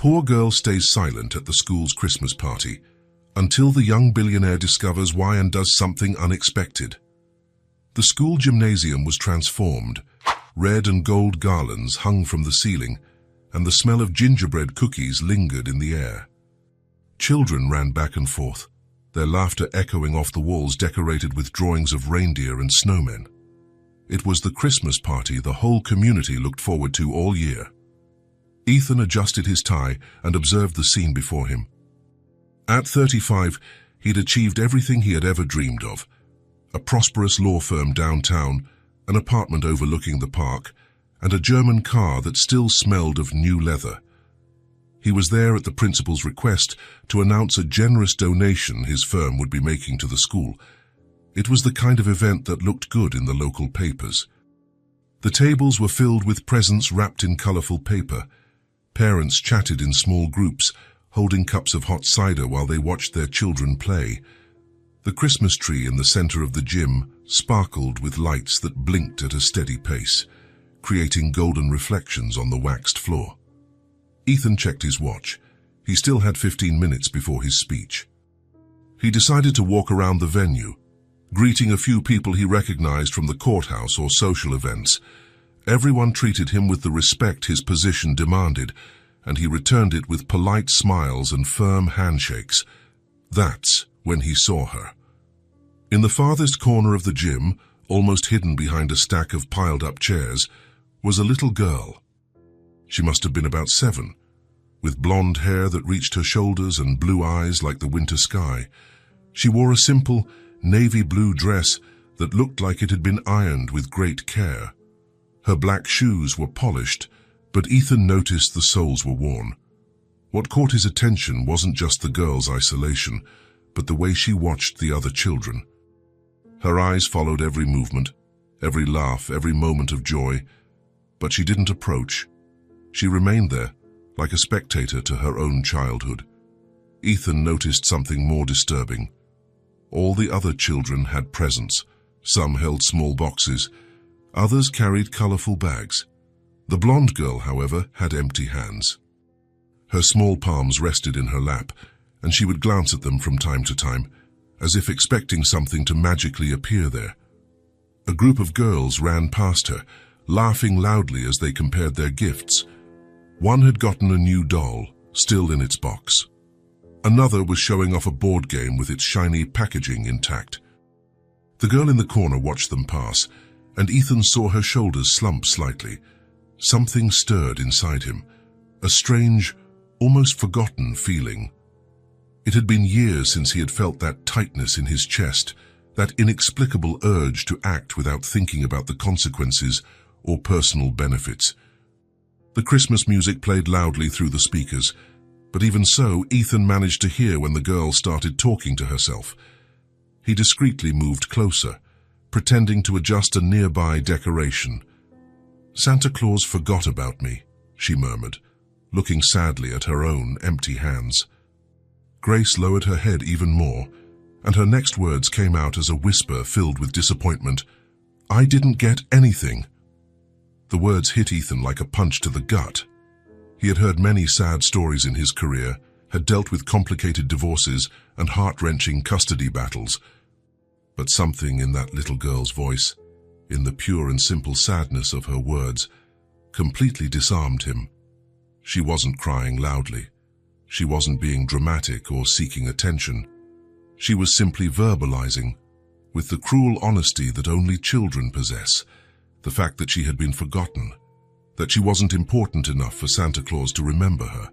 poor girl stays silent at the school's Christmas party until the young billionaire discovers why and does something unexpected. The school gymnasium was transformed. Red and gold garlands hung from the ceiling, and the smell of gingerbread cookies lingered in the air. Children ran back and forth, their laughter echoing off the walls decorated with drawings of reindeer and snowmen. It was the Christmas party the whole community looked forward to all year. Ethan adjusted his tie and observed the scene before him. At 35, he'd achieved everything he had ever dreamed of. A prosperous law firm downtown, an apartment overlooking the park, and a German car that still smelled of new leather. He was there at the principal's request to announce a generous donation his firm would be making to the school. It was the kind of event that looked good in the local papers. The tables were filled with presents wrapped in colorful paper. Parents chatted in small groups, holding cups of hot cider while they watched their children play. The Christmas tree in the center of the gym sparkled with lights that blinked at a steady pace, creating golden reflections on the waxed floor. Ethan checked his watch. He still had 15 minutes before his speech. He decided to walk around the venue, greeting a few people he recognized from the courthouse or social events. Everyone treated him with the respect his position demanded, and he returned it with polite smiles and firm handshakes. That's when he saw her. In the farthest corner of the gym, almost hidden behind a stack of piled-up chairs, was a little girl. She must have been about 7, with blonde hair that reached her shoulders and blue eyes like the winter sky. She wore a simple, navy blue dress that looked like it had been ironed with great care. Her black shoes were polished, but Ethan noticed the soles were worn. What caught his attention wasn't just the girl's isolation, but the way she watched the other children. Her eyes followed every movement, every laugh, every moment of joy, but she didn't approach. She remained there, like a spectator to her own childhood. Ethan noticed something more disturbing. All the other children had presents. Some held small boxes. Others carried colorful bags. The blonde girl, however, had empty hands. Her small palms rested in her lap, and she would glance at them from time to time, as if expecting something to magically appear there. A group of girls ran past her, laughing loudly as they compared their gifts. One had gotten a new doll, still in its box. Another was showing off a board game with its shiny packaging intact. The girl in the corner watched them pass, and Ethan saw her shoulders slump slightly. Something stirred inside him, a strange, almost forgotten feeling. It had been years since he had felt that tightness in his chest, that inexplicable urge to act without thinking about the consequences or personal benefits. The Christmas music played loudly through the speakers, but even so, Ethan managed to hear when the girl started talking to herself. He discreetly moved closer, pretending to adjust a nearby decoration. "Santa Claus forgot about me," she murmured, looking sadly at her own empty hands. Grace lowered her head even more, and her next words came out as a whisper filled with disappointment. "I didn't get anything." The words hit Ethan like a punch to the gut. He had heard many sad stories in his career, had dealt with complicated divorces and heart-wrenching custody battles. But something in that little girl's voice, in the pure and simple sadness of her words, completely disarmed him. She wasn't crying loudly. She wasn't being dramatic or seeking attention. She was simply verbalizing, with the cruel honesty that only children possess, the fact that she had been forgotten, that she wasn't important enough for Santa Claus to remember her.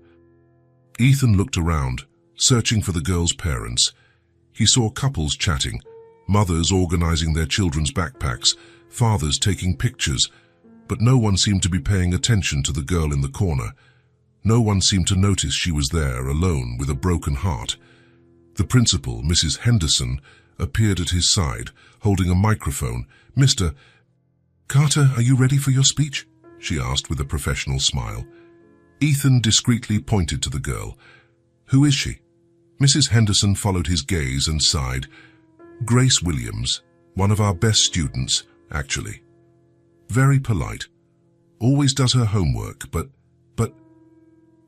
Ethan looked around, searching for the girl's parents. He saw couples chatting, mothers organizing their children's backpacks, fathers taking pictures, but no one seemed to be paying attention to the girl in the corner. No one seemed to notice she was there, alone, with a broken heart. The principal, Mrs. Henderson, appeared at his side, holding a microphone. "Mr. Carter, are you ready for your speech?" she asked with a professional smile. Ethan discreetly pointed to the girl. "Who is she?" Mrs. Henderson followed his gaze and sighed. "Grace Williams, one of our best students, actually. Very polite. Always does her homework, but..."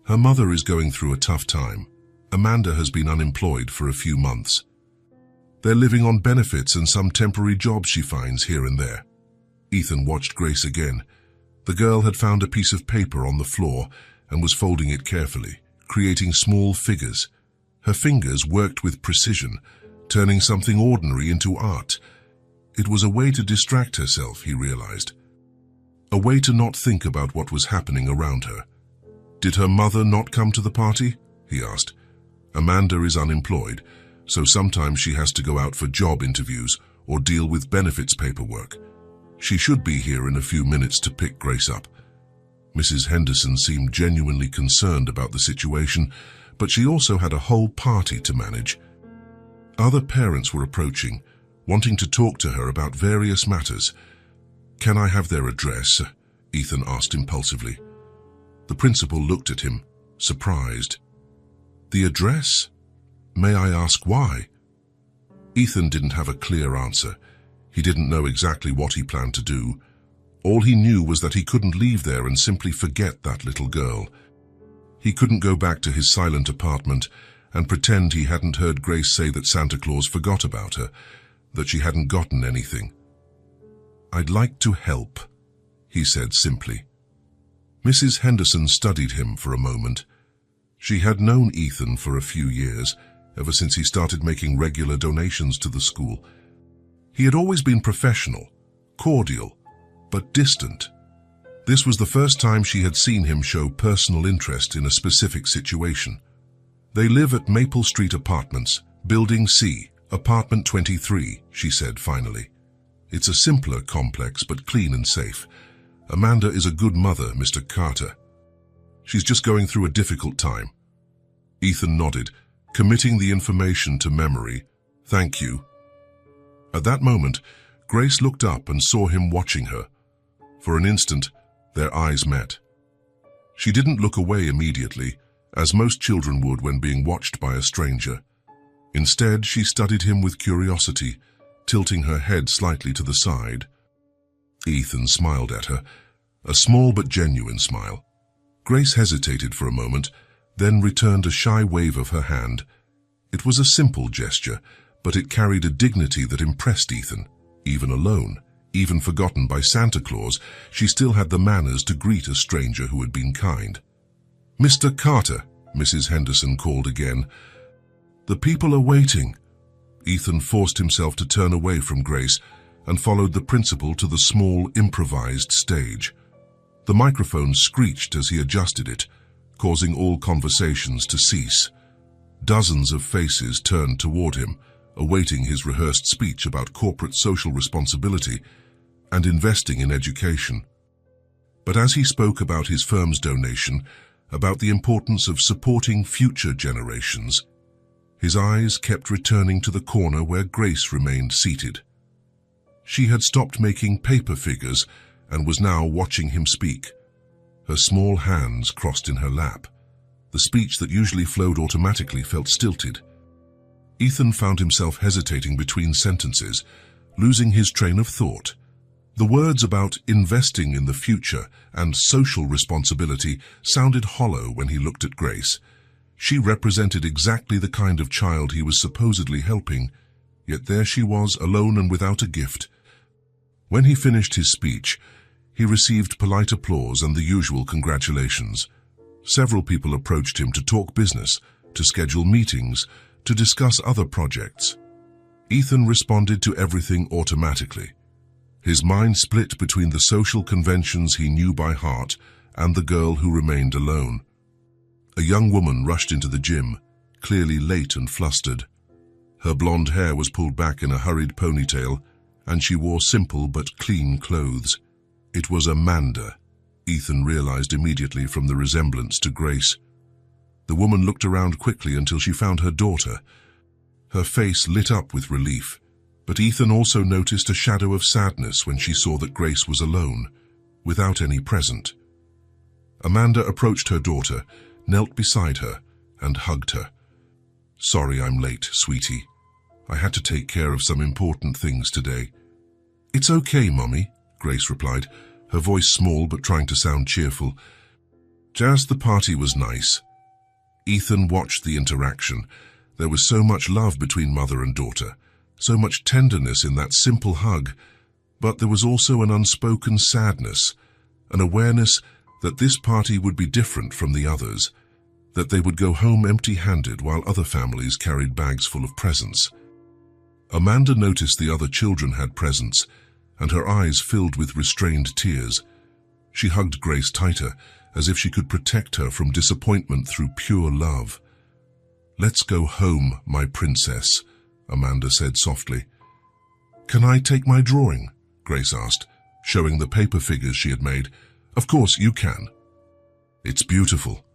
Her mother is going through a tough time. Amanda has been unemployed for a few months. They're living on benefits and some temporary jobs she finds here and there. Ethan watched Grace again. The girl had found a piece of paper on the floor and was folding it carefully, creating small figures. Her fingers worked with precision, turning something ordinary into art. It was a way to distract herself, he realized. A way to not think about what was happening around her. Did her mother not come to the party? He asked. Amanda is unemployed, so sometimes she has to go out for job interviews or deal with benefits paperwork. She should be here in a few minutes to pick Grace up. Mrs. Henderson seemed genuinely concerned about the situation, but she also had a whole party to manage. Other parents were approaching, wanting to talk to her about various matters. "Can I have their address?" Ethan asked impulsively. The principal looked at him, surprised. "The address? May I ask why?" Ethan didn't have a clear answer. He didn't know exactly what he planned to do. All he knew was that he couldn't leave there and simply forget that little girl. He couldn't go back to his silent apartment and pretend he hadn't heard Grace say that Santa Claus forgot about her, that she hadn't gotten anything. "I'd like to help," he said simply. Mrs. Henderson studied him for a moment. She had known Ethan for a few years, ever since he started making regular donations to the school. He had always been professional, cordial, but distant. This was the first time she had seen him show personal interest in a specific situation. "They live at Maple Street Apartments, Building C, Apartment 23, she said finally. "It's a simpler complex, but clean and safe. Amanda is a good mother, Mr. Carter. She's just going through a difficult time." Ethan nodded, committing the information to memory. "Thank you." At that moment, Grace looked up and saw him watching her. For an instant, their eyes met. She didn't look away immediately, as most children would when being watched by a stranger. Instead, she studied him with curiosity, tilting her head slightly to the side. Ethan smiled at her, a small but genuine smile. Grace hesitated for a moment, then returned a shy wave of her hand. It was a simple gesture, but it carried a dignity that impressed Ethan. Even alone, even forgotten by Santa Claus, she still had the manners to greet a stranger who had been kind. "Mr. Carter," Mrs. Henderson called again. "The people are waiting." Ethan forced himself to turn away from Grace and followed the principal to the small, improvised stage. The microphone screeched as he adjusted it, causing all conversations to cease. Dozens of faces turned toward him, awaiting his rehearsed speech about corporate social responsibility and investing in education. But as he spoke about his firm's donation, about the importance of supporting future generations, his eyes kept returning to the corner where Grace remained seated. She had stopped making paper figures and was now watching him speak. Her small hands crossed in her lap. The speech that usually flowed automatically felt stilted. Ethan found himself hesitating between sentences, losing his train of thought. The words about investing in the future and social responsibility sounded hollow when he looked at Grace. She represented exactly the kind of child he was supposedly helping, yet there she was, alone and without a gift. When he finished his speech, he received polite applause and the usual congratulations. Several people approached him to talk business, to schedule meetings, to discuss other projects. Ethan responded to everything automatically. His mind split between the social conventions he knew by heart and the girl who remained alone. A young woman rushed into the gym, clearly late and flustered. Her blonde hair was pulled back in a hurried ponytail, and she wore simple but clean clothes. It was Amanda, Ethan realized immediately from the resemblance to Grace. The woman looked around quickly until she found her daughter. Her face lit up with relief, but Ethan also noticed a shadow of sadness when she saw that Grace was alone, without any present. Amanda approached her daughter, knelt beside her, and hugged her. "Sorry I'm late, sweetie. I had to take care of some important things today." "It's okay, Mommy," Grace replied, her voice small but trying to sound cheerful. Just the party was nice. Ethan watched the interaction. There was so much love between mother and daughter, so much tenderness in that simple hug, but there was also an unspoken sadness, an awareness that this party would be different from the others, that they would go home empty-handed while other families carried bags full of presents. Amanda noticed the other children had presents, and her eyes filled with restrained tears. She hugged Grace tighter, as if she could protect her from disappointment through pure love. "Let's go home, my princess," Amanda said softly. "Can I take my drawing?" Grace asked, showing the paper figures she had made. "Of course you can." "It's beautiful."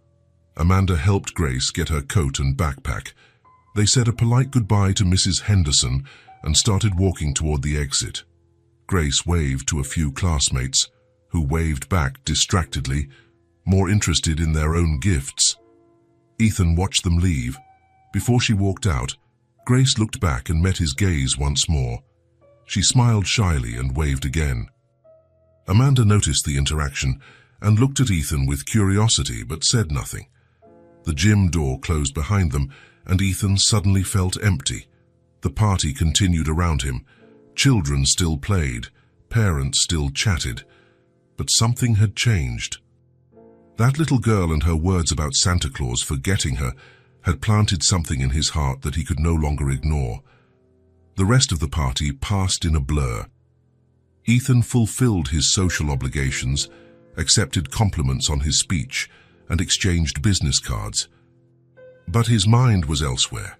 Amanda helped Grace get her coat and backpack. They said a polite goodbye to Mrs. Henderson and started walking toward the exit. Grace waved to a few classmates, who waved back distractedly, more interested in their own gifts. Ethan watched them leave. Before she walked out, Grace looked back and met his gaze once more. She smiled shyly and waved again. Amanda noticed the interaction and looked at Ethan with curiosity but said nothing. The gym door closed behind them, and Ethan suddenly felt empty. The party continued around him. Children still played, parents still chatted, but something had changed. That little girl and her words about Santa Claus forgetting her had planted something in his heart that he could no longer ignore. The rest of the party passed in a blur. Ethan fulfilled his social obligations, accepted compliments on his speech, and exchanged business cards. But his mind was elsewhere,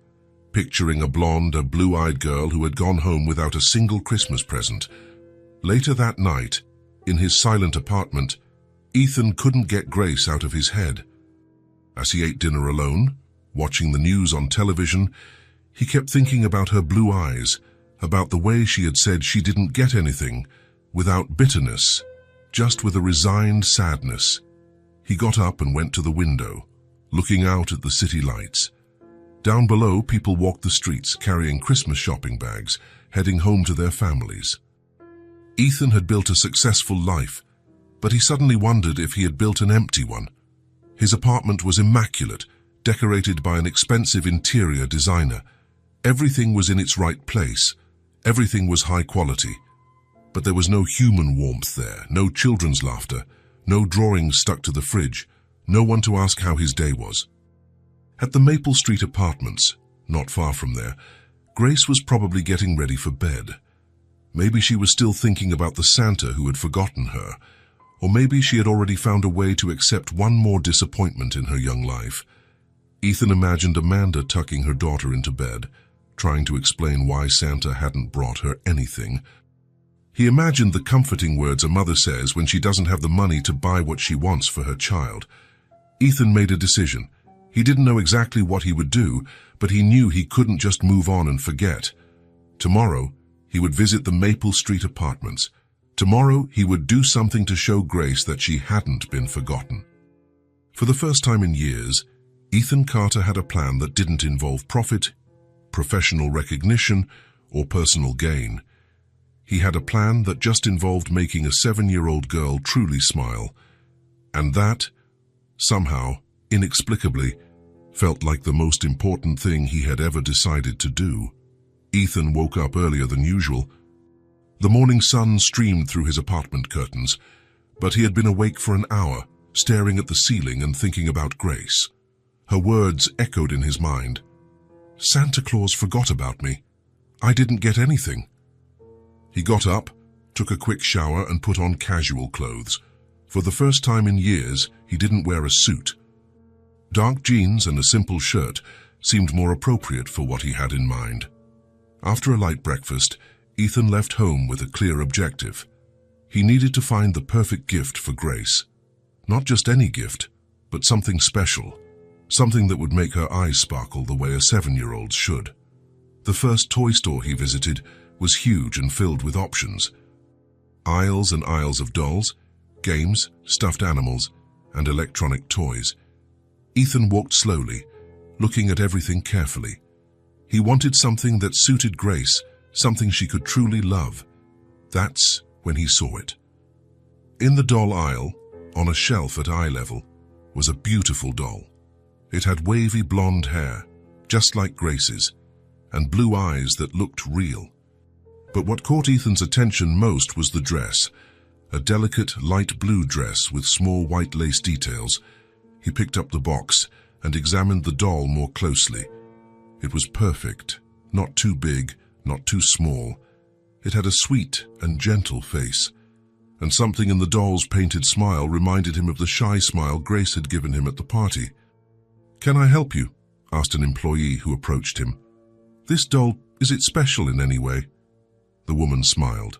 picturing a blonde, blue-eyed girl who had gone home without a single Christmas present. Later that night, in his silent apartment, Ethan couldn't get Grace out of his head. As he ate dinner alone, watching the news on television, he kept thinking about her blue eyes, about the way she had said she didn't get anything, without bitterness, just with a resigned sadness. He got up and went to the window, looking out at the city lights. Down below, people walked the streets carrying Christmas shopping bags, heading home to their families. Ethan had built a successful life, but he suddenly wondered if he had built an empty one. His apartment was immaculate, decorated by an expensive interior designer. Everything was in its right place. Everything was high quality. But there was no human warmth there, no children's laughter, no drawings stuck to the fridge, no one to ask how his day was. At the Maple Street apartments, not far from there, Grace was probably getting ready for bed. Maybe she was still thinking about the Santa who had forgotten her, or maybe she had already found a way to accept one more disappointment in her young life. Ethan imagined Amanda tucking her daughter into bed, trying to explain why Santa hadn't brought her anything. He imagined the comforting words a mother says when she doesn't have the money to buy what she wants for her child. Ethan made a decision. He didn't know exactly what he would do, but he knew he couldn't just move on and forget. Tomorrow, he would visit the Maple Street apartments. Tomorrow, he would do something to show Grace that she hadn't been forgotten. For the first time in years, Ethan Carter had a plan that didn't involve profit, professional recognition, or personal gain. He had a plan that just involved making a 7-year-old girl truly smile. And that, somehow, inexplicably, felt like the most important thing he had ever decided to do. Ethan woke up earlier than usual. The morning sun streamed through his apartment curtains, but he had been awake for an hour, staring at the ceiling and thinking about Grace. Her words echoed in his mind. Santa Claus forgot about me. I didn't get anything. He got up, took a quick shower and put on casual clothes. For the first time in years, he didn't wear a suit. Dark jeans and a simple shirt seemed more appropriate for what he had in mind. After a light breakfast, Ethan left home with a clear objective. He needed to find the perfect gift for Grace. Not just any gift, but something special. Something that would make her eyes sparkle the way a 7-year-old's should. The first toy store he visited was huge and filled with options. Aisles and aisles of dolls, games, stuffed animals, and electronic toys. Ethan walked slowly, looking at everything carefully. He wanted something that suited Grace, something she could truly love. That's when he saw it. In the doll aisle, on a shelf at eye level, was a beautiful doll. It had wavy blonde hair, just like Grace's, and blue eyes that looked real. But what caught Ethan's attention most was the dress, a delicate light blue dress with small white lace details. He picked up the box and examined the doll more closely. It was perfect, not too big, not too small. It had a sweet and gentle face, and something in the doll's painted smile reminded him of the shy smile Grace had given him at the party. "Can I help you?" asked an employee who approached him. "This doll, is it special in any way?" The woman smiled.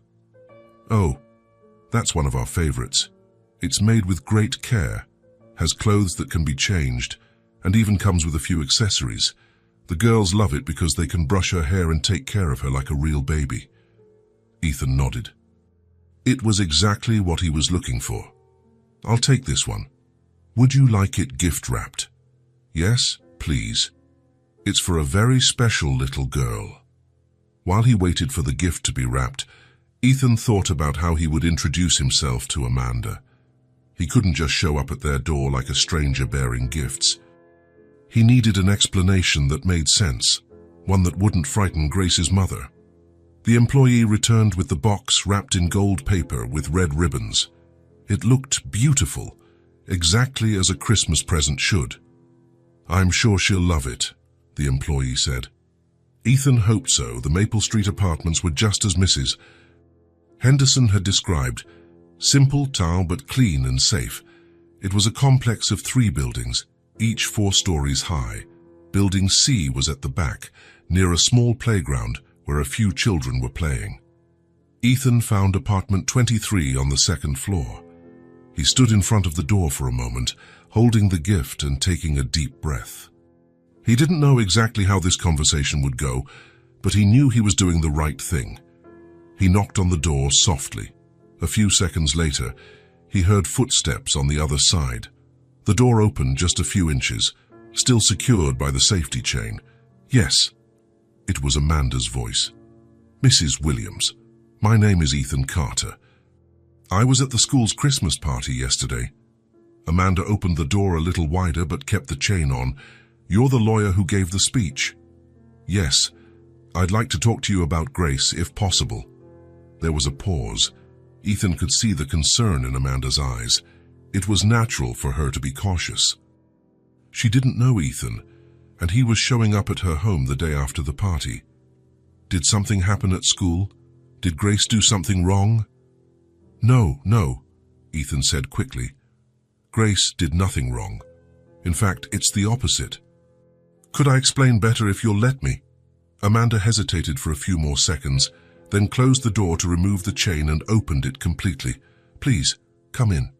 "Oh, that's one of our favorites. It's made with great care, has clothes that can be changed, and even comes with a few accessories. The girls love it because they can brush her hair and take care of her like a real baby." Ethan nodded. It was exactly what he was looking for. "I'll take this one. Would you like it gift-wrapped?" "Yes, please. It's for a very special little girl." While he waited for the gift to be wrapped, Ethan thought about how he would introduce himself to Amanda. He couldn't just show up at their door like a stranger bearing gifts. He needed an explanation that made sense, one that wouldn't frighten Grace's mother. The employee returned with the box wrapped in gold paper with red ribbons. It looked beautiful, exactly as a Christmas present should. "I'm sure she'll love it," the employee said. Ethan hoped so. The Maple Street apartments were just as Mrs. Henderson had described, simple, tall, but clean and safe. It was a complex of 3 buildings, each 4 stories high. Building C was at the back, near a small playground where a few children were playing. Ethan found apartment 23 on the 2nd floor. He stood in front of the door for a moment, holding the gift and taking a deep breath. He didn't know exactly how this conversation would go, but he knew he was doing the right thing. He knocked on the door softly. A few seconds later, he heard footsteps on the other side. The door opened just a few inches, still secured by the safety chain. "Yes." It was Amanda's voice. "Mrs. Williams, my name is Ethan Carter. I was at the school's Christmas party yesterday." Amanda opened the door a little wider but kept the chain on. "You're the lawyer who gave the speech?" "Yes. I'd like to talk to you about Grace, if possible." There was a pause. Ethan could see the concern in Amanda's eyes. It was natural for her to be cautious. She didn't know Ethan, and he was showing up at her home the day after the party. Did something happen at school? Did Grace do something wrong? No, Ethan said quickly. Grace did nothing wrong. In fact, it's the opposite. Could I explain better if you'll let me? Amanda hesitated for a few more seconds, then closed the door to remove the chain and opened it completely. Please, come in.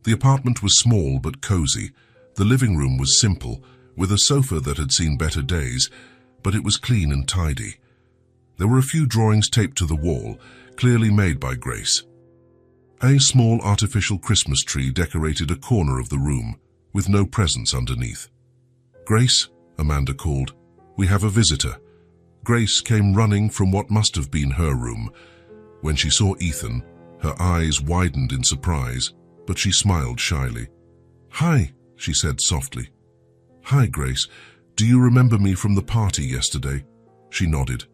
The apartment was small but cozy. The living room was simple, with a sofa that had seen better days, but it was clean and tidy. There were a few drawings taped to the wall, clearly made by Grace. A small artificial Christmas tree decorated a corner of the room, with no presents underneath. "Grace," Amanda called, "we have a visitor." Grace came running from what must have been her room. When she saw Ethan, her eyes widened in surprise, but she smiled shyly. "Hi," she said softly. "Hi, Grace. Do you remember me from the party yesterday?" She nodded.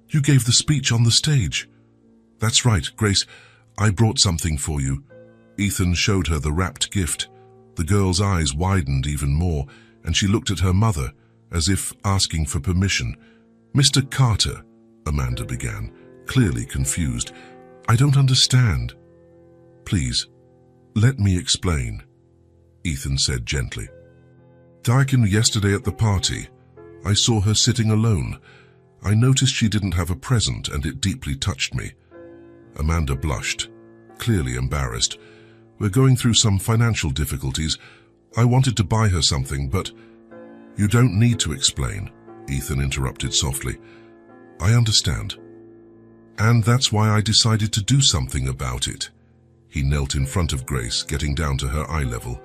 "You gave the speech on the stage." "That's right, Grace. I brought something for you." Ethan showed her the wrapped gift. The girl's eyes widened even more, and she looked at her mother, as if asking for permission. "Mr. Carter," Amanda began, clearly confused. "I don't understand." "Please, let me explain," Ethan said gently. "Darken yesterday at the party. I saw her sitting alone. I noticed she didn't have a present, and it deeply touched me." Amanda blushed, clearly embarrassed. "We're going through some financial difficulties. I wanted to buy her something, but—" "You don't need to explain," Ethan interrupted softly. "I understand. And that's why I decided to do something about it." He knelt in front of Grace, getting down to her eye level.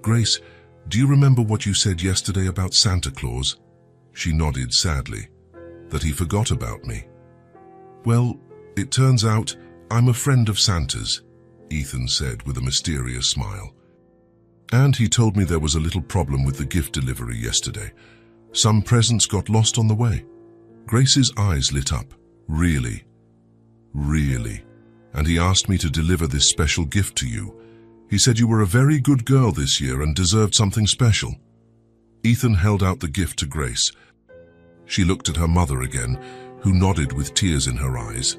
"Grace, do you remember what you said yesterday about Santa Claus?" She nodded sadly. "That he forgot about me." "Well, it turns out I'm a friend of Santa's," Ethan said with a mysterious smile. And he told me there was a little problem with the gift delivery yesterday. Some presents got lost on the way. Grace's eyes lit up. Really? Really? And he asked me to deliver this special gift to you. He said you were a very good girl this year and deserved something special. Ethan held out the gift to Grace. She looked at her mother again, who nodded with tears in her eyes.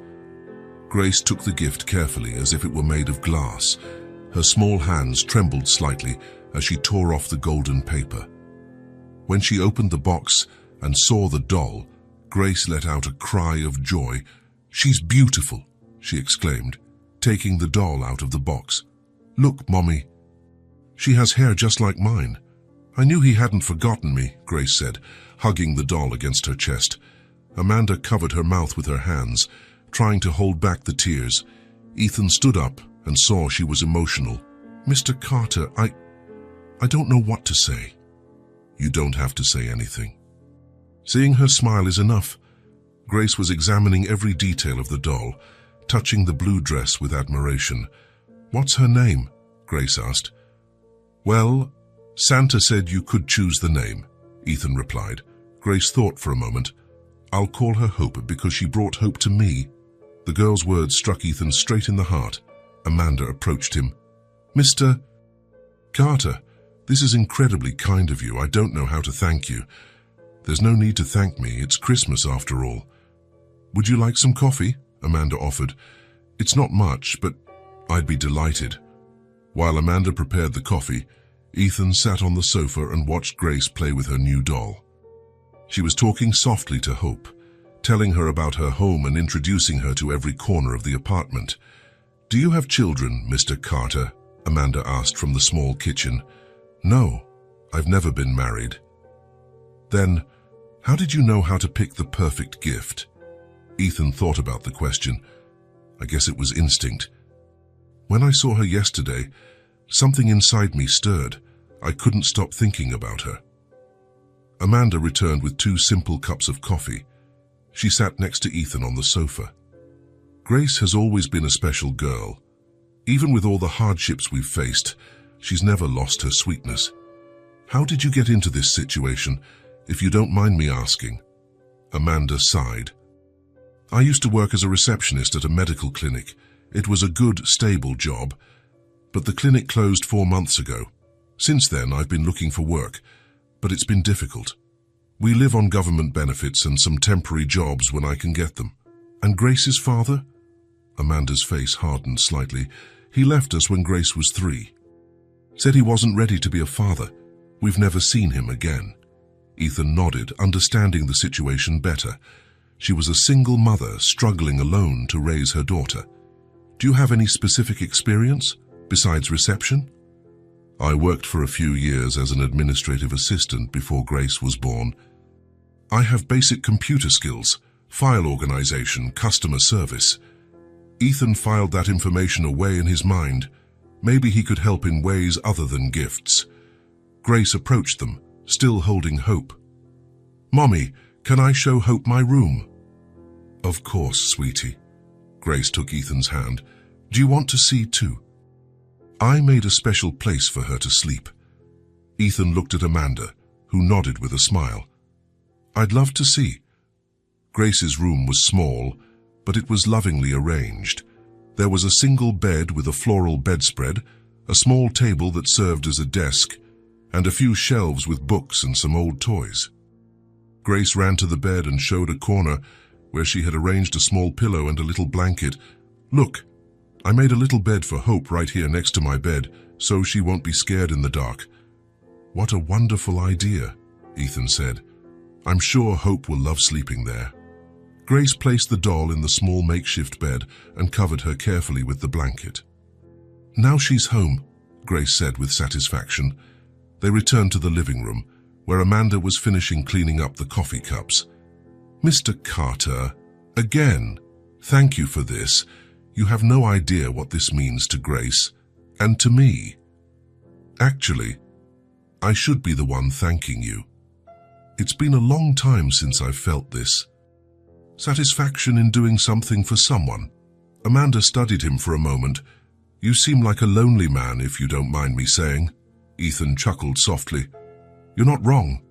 Grace took the gift carefully as if it were made of glass. Her small hands trembled slightly as she tore off the golden paper. When she opened the box and saw the doll, Grace let out a cry of joy. "She's beautiful," she exclaimed, taking the doll out of the box. "Look, Mommy. She has hair just like mine." "I knew he hadn't forgotten me," Grace said, hugging the doll against her chest. Amanda covered her mouth with her hands, trying to hold back the tears. Ethan stood up and saw she was emotional. "Mr. Carter, I don't know what to say." "You don't have to say anything." Seeing her smile is enough. Grace was examining every detail of the doll, touching the blue dress with admiration. "What's her name?" Grace asked. "Well, Santa said you could choose the name," Ethan replied. Grace thought for a moment. "I'll call her Hope because she brought hope to me." The girl's words struck Ethan straight in the heart. Amanda approached him. "Mr. Carter, this is incredibly kind of you. I don't know how to thank you." "There's no need to thank me. It's Christmas after all." "Would you like some coffee?" Amanda offered. "It's not much, but I'd be delighted." While Amanda prepared the coffee, Ethan sat on the sofa and watched Grace play with her new doll. She was talking softly to Hope, telling her about her home and introducing her to every corner of the apartment. "Do you have children, Mr. Carter?" Amanda asked from the small kitchen. "No, I've never been married." "Then, how did you know how to pick the perfect gift?" Ethan thought about the question. "I guess it was instinct. When I saw her yesterday, something inside me stirred. I couldn't stop thinking about her." Amanda returned with 2 simple cups of coffee. She sat next to Ethan on the sofa. "Grace has always been a special girl. Even with all the hardships we've faced, she's never lost her sweetness. How did you get into this situation, if you don't mind me asking?" Amanda sighed. "I used to work as a receptionist at a medical clinic. It was a good, stable job. But the clinic closed 4 months ago. Since then, I've been looking for work, but it's been difficult. We live on government benefits and some temporary jobs when I can get them." "And Grace's father?" Amanda's face hardened slightly. "He left us when Grace was 3. Said he wasn't ready to be a father. We've never seen him again." Ethan nodded, understanding the situation better. She was a single mother struggling alone to raise her daughter. "Do you have any specific experience besides reception?" "I worked for a few years as an administrative assistant before Grace was born. I have basic computer skills, file organization, customer service." Ethan filed that information away in his mind. Maybe he could help in ways other than gifts. Grace approached them, still holding Hope. "Mommy, can I show Hope my room?" "Of course, sweetie." Grace took Ethan's hand. "Do you want to see too?" "I made a special place for her to sleep." Ethan looked at Amanda, who nodded with a smile. "I'd love to see." Grace's room was small, but it was lovingly arranged. There was a single bed with a floral bedspread, a small table that served as a desk, and a few shelves with books and some old toys. Grace ran to the bed and showed a corner where she had arranged a small pillow and a little blanket. "Look, I made a little bed for Hope right here next to my bed, so she won't be scared in the dark." "What a wonderful idea," Ethan said. "I'm sure Hope will love sleeping there." Grace placed the doll in the small makeshift bed and covered her carefully with the blanket. "Now she's home," Grace said with satisfaction. They returned to the living room, where Amanda was finishing cleaning up the coffee cups. "Mr. Carter, again, thank you for this. You have no idea what this means to Grace, and to me. Actually, I should be the one thanking you. It's been a long time since I've felt this. Satisfaction in doing something for someone." Amanda studied him for a moment. "You seem like a lonely man, if you don't mind me saying." Ethan chuckled softly. "You're not wrong.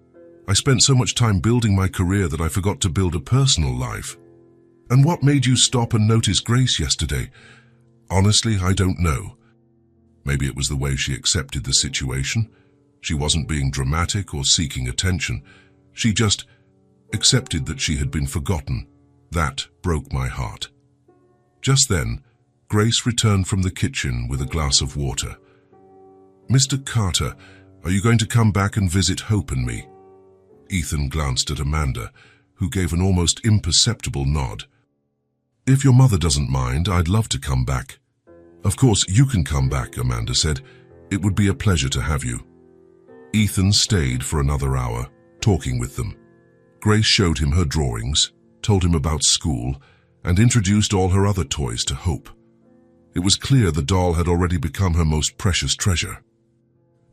I spent so much time building my career that I forgot to build a personal life." "And what made you stop and notice Grace yesterday?" "Honestly, I don't know. Maybe it was the way she accepted the situation. She wasn't being dramatic or seeking attention. She just accepted that she had been forgotten. That broke my heart." Just then, Grace returned from the kitchen with a glass of water. "Mr. Carter, are you going to come back and visit Hope and me?" Ethan glanced at Amanda, who gave an almost imperceptible nod. "If your mother doesn't mind, I'd love to come back." "Of course, you can come back," Amanda said. "It would be a pleasure to have you." Ethan stayed for another hour, talking with them. Grace showed him her drawings, told him about school, and introduced all her other toys to Hope. It was clear the doll had already become her most precious treasure.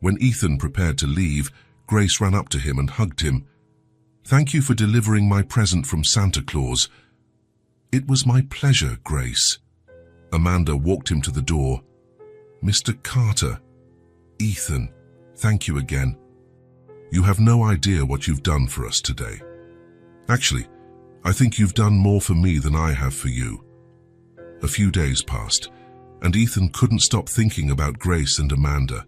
When Ethan prepared to leave, Grace ran up to him and hugged him. "Thank you for delivering my present from Santa Claus." "It was my pleasure, Grace." Amanda walked him to the door. "Mr. Carter." "Ethan, thank you again. You have no idea what you've done for us today. Actually, I think you've done more for me than I have for you." A few days passed, and Ethan couldn't stop thinking about Grace and Amanda.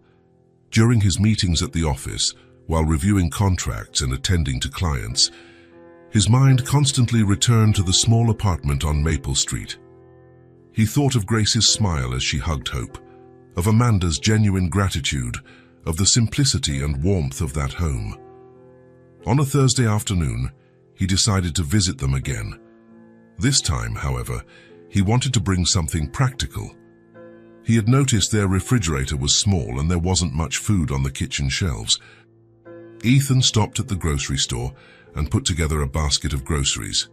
During his meetings at the office, while reviewing contracts and attending to clients, his mind constantly returned to the small apartment on Maple Street. He thought of Grace's smile as she hugged Hope, of Amanda's genuine gratitude, of the simplicity and warmth of that home. On a Thursday afternoon, he decided to visit them again. This time, however, he wanted to bring something practical. He had noticed their refrigerator was small and there wasn't much food on the kitchen shelves. Ethan stopped at the grocery store and put together a basket of groceries.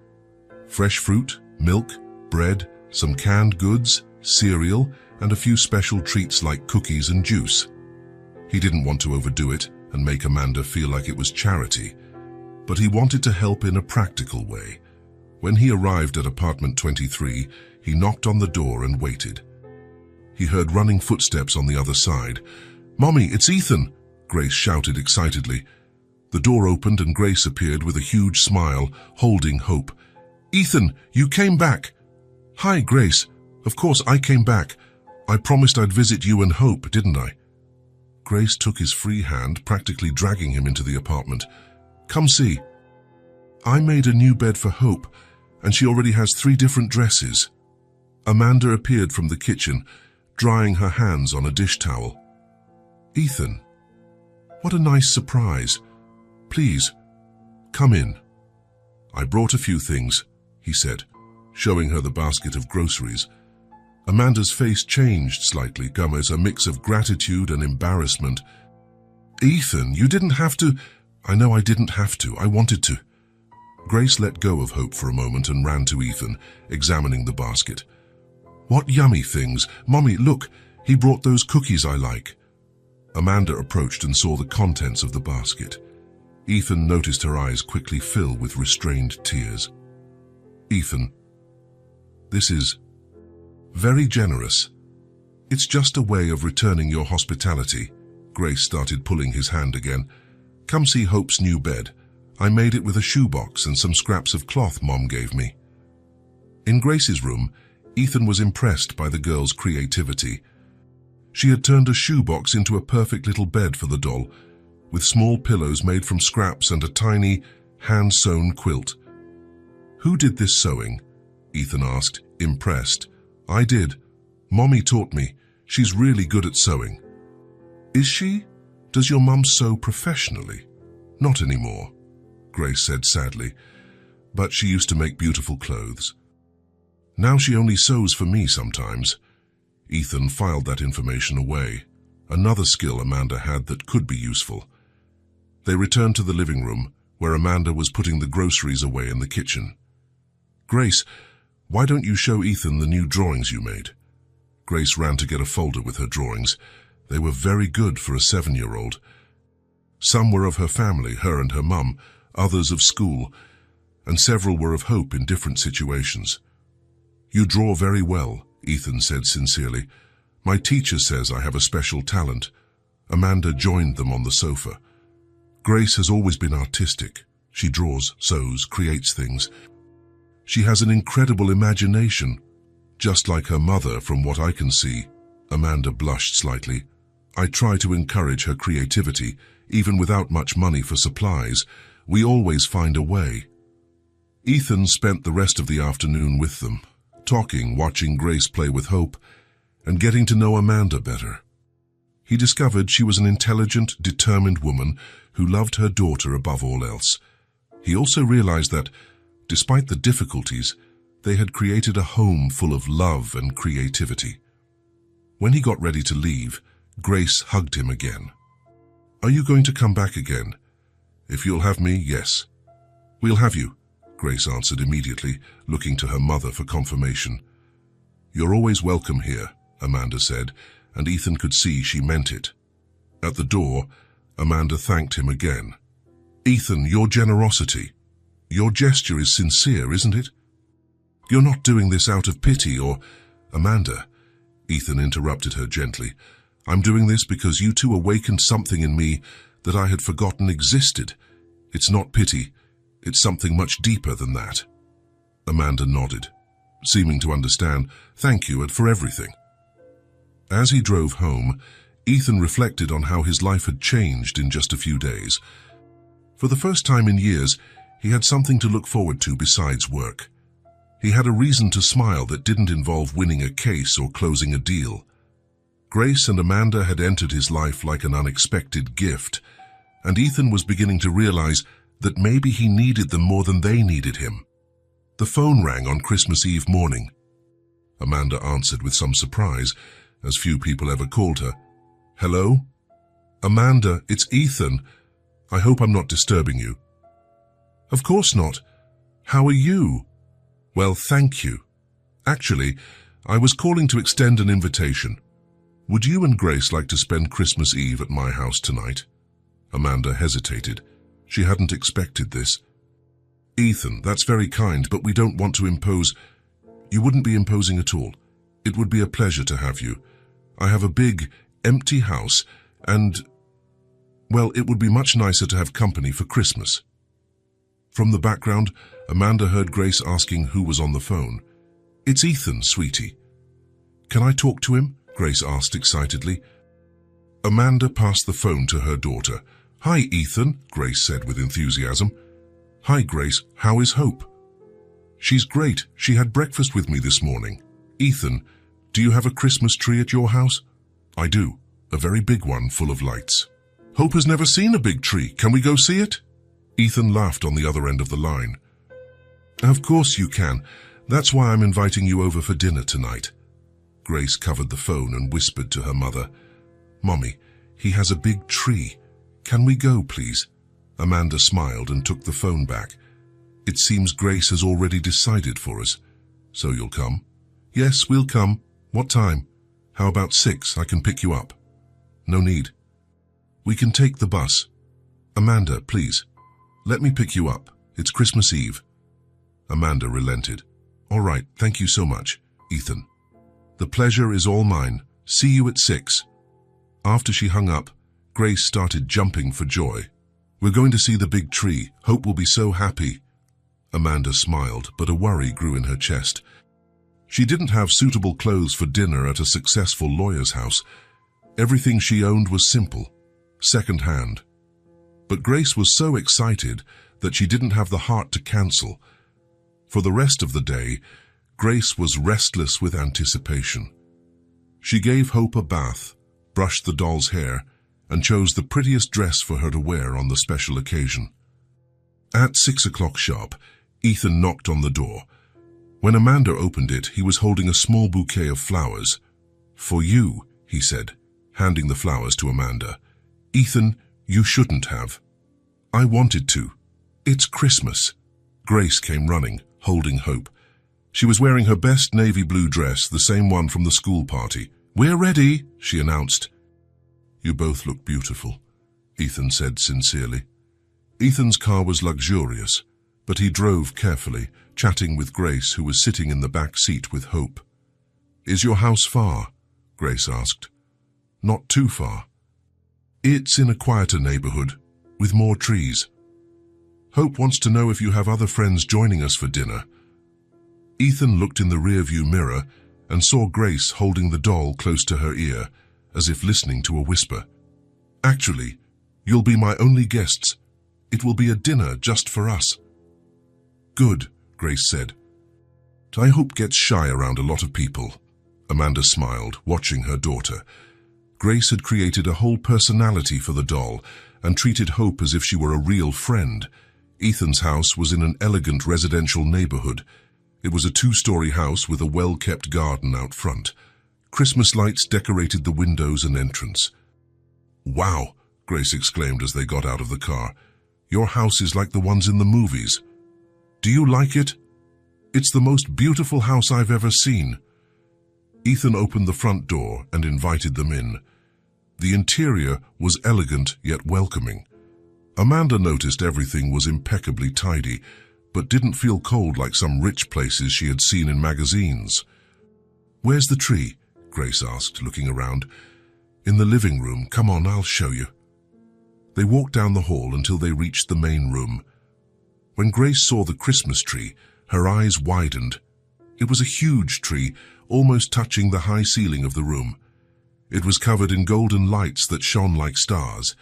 Fresh fruit, milk, bread, some canned goods, cereal, and a few special treats like cookies and juice. He didn't want to overdo it and make Amanda feel like it was charity, but he wanted to help in a practical way. When he arrived at apartment 23, he knocked on the door and waited. He heard running footsteps on the other side. "Mommy, it's Ethan!" Grace shouted excitedly. The door opened and Grace appeared with a huge smile, holding Hope. "Ethan, you came back!" "Hi, Grace. Of course I came back. I promised I'd visit you and Hope, didn't I?" Grace took his free hand, practically dragging him into the apartment. "Come see. I made a new bed for Hope, and she already has 3 different dresses." Amanda appeared from the kitchen, drying her hands on a dish towel. "Ethan, what a nice surprise. Please, come in." "I brought a few things," he said, showing her the basket of groceries. Amanda's face changed slightly, as a mix of gratitude and embarrassment. "Ethan, you didn't have to." "I know I didn't have to. I wanted to." Grace let go of Hope for a moment and ran to Ethan, examining the basket. "What yummy things. Mommy, look, he brought those cookies I like." Amanda approached and saw the contents of the basket. Ethan noticed her eyes quickly fill with restrained tears. "Ethan, this is very generous. It's just a way of returning your hospitality." Grace started pulling his hand again. "Come see Hope's new bed. I made it with a shoebox and some scraps of cloth Mom gave me." In Grace's room, Ethan was impressed by the girl's creativity. She had turned a shoebox into a perfect little bed for the doll, with small pillows made from scraps and a tiny, hand-sewn quilt. "Who did this sewing?" Ethan asked, impressed. "I did. Mommy taught me. She's really good at sewing." "Is she? Does your mum sew professionally?" "Not anymore," Grace said sadly, "but she used to make beautiful clothes. Now she only sews for me sometimes." Ethan filed that information away, another skill Amanda had that could be useful. They returned to the living room, where Amanda was putting the groceries away in the kitchen. "Grace, why don't you show Ethan the new drawings you made?" Grace ran to get a folder with her drawings. They were very good for a 7-year-old. Some were of her family, her and her mum, others of school, and several were of Hope in different situations. "You draw very well," Ethan said sincerely. "My teacher says I have a special talent. Amanda joined them on the sofa. Grace has always been artistic. She draws, sews, creates things. She has an incredible imagination, just like her mother from what I can see. Amanda blushed slightly. I try to encourage her creativity, even without much money for supplies. We always find a way. Ethan spent the rest of the afternoon with them, talking, watching Grace play with Hope, and getting to know Amanda better. He discovered she was an intelligent, determined woman who loved her daughter above all else. He also realized that, despite the difficulties, they had created a home full of love and creativity. When he got ready to leave, Grace hugged him again. "Are you going to come back again?" "If you'll have me, yes." "We'll have you," Grace answered immediately, looking to her mother for confirmation. "You're always welcome here," Amanda said, and Ethan could see she meant it. At the door, Amanda thanked him again. "Ethan, your generosity. Your gesture is sincere, isn't it? You're not doing this out of pity or—" "Amanda," Ethan interrupted her gently, "I'm doing this because you two awakened something in me that I had forgotten existed. It's not pity. It's something much deeper than that." Amanda nodded, seeming to understand. "Thank you, and for everything." As he drove home, Ethan reflected on how his life had changed in just a few days. For the first time in years, he had something to look forward to besides work. He had a reason to smile that didn't involve winning a case or closing a deal. Grace and Amanda had entered his life like an unexpected gift, and Ethan was beginning to realize that maybe he needed them more than they needed him. The phone rang on Christmas Eve morning. Amanda answered with some surprise, as few people ever called her. "Hello?" "Amanda, it's Ethan. I hope I'm not disturbing you." "Of course not. How are you?" "Well, thank you. Actually, I was calling to extend an invitation. Would you and Grace like to spend Christmas Eve at my house tonight?" Amanda hesitated. She hadn't expected this. "Ethan, that's very kind, but we don't want to impose—" "You wouldn't be imposing at all. It would be a pleasure to have you. I have a big, empty house, and, well, it would be much nicer to have company for Christmas." From the background, Amanda heard Grace asking who was on the phone. "It's Ethan, sweetie." "Can I talk to him?" Grace asked excitedly. Amanda passed the phone to her daughter. "Hi, Ethan," Grace said with enthusiasm. "Hi, Grace. How is Hope?" "She's great. She had breakfast with me this morning." "Ethan, do you have a Christmas tree at your house?" "I do. A very big one full of lights." "Hope has never seen a big tree. Can we go see it?" Ethan laughed on the other end of the line. "Of course you can. That's why I'm inviting you over for dinner tonight." Grace covered the phone and whispered to her mother, "Mommy, he has a big tree. Can we go, please?" Amanda smiled and took the phone back. "It seems Grace has already decided for us. So you'll come?" "Yes, we'll come. What time?" "How about 6? I can pick you up." "No need. We can take the bus." "Amanda, please. Let me pick you up. It's Christmas Eve." Amanda relented. "All right, thank you so much, Ethan. The pleasure is all mine. See you at 6. After she hung up, Grace started jumping for joy. "We're going to see the big tree. Hope will be so happy." Amanda smiled, but a worry grew in her chest. She didn't have suitable clothes for dinner at a successful lawyer's house. Everything she owned was simple, second-hand. But Grace was so excited that she didn't have the heart to cancel. For the rest of the day, Grace was restless with anticipation. She gave Hope a bath, brushed the doll's hair, and chose the prettiest dress for her to wear on the special occasion. At 6 o'clock sharp, Ethan knocked on the door. When Amanda opened it, he was holding a small bouquet of flowers. "For you," he said, handing the flowers to Amanda. "Ethan, you shouldn't have." "I wanted to. It's Christmas." Grace came running, holding Hope. She was wearing her best navy blue dress, the same one from the school party. "We're ready," she announced. "You both look beautiful," Ethan said sincerely. Ethan's car was luxurious, but he drove carefully, chatting with Grace, who was sitting in the back seat with Hope. "Is your house far?" Grace asked. "Not too far." It's in a quieter neighborhood, with more trees. Hope wants to know if you have other friends joining us for dinner. Ethan looked in the rearview mirror and saw Grace holding the doll close to her ear, as if listening to a whisper. Actually, you'll be my only guests. It will be a dinner just for us. Good, Grace said. I hope gets shy around a lot of people. Amanda smiled, watching her daughter. Grace had created a whole personality for the doll and treated Hope as if she were a real friend. Ethan's house was in an elegant residential neighborhood. It was a 2-story house with a well-kept garden out front. Christmas lights decorated the windows and entrance. Wow, Grace exclaimed as they got out of the car. Your house is like the ones in the movies. Do you like it? It's the most beautiful house I've ever seen. Ethan opened the front door and invited them in. The interior was elegant yet welcoming. Amanda noticed everything was impeccably tidy, but didn't feel cold like some rich places she had seen in magazines. Where's the tree? Grace asked, looking around. In the living room. Come on, I'll show you. They walked down the hall until they reached the main room. When Grace saw the Christmas tree, her eyes widened. It was a huge tree, almost touching the high ceiling of the room. It was covered in golden lights that shone like stars,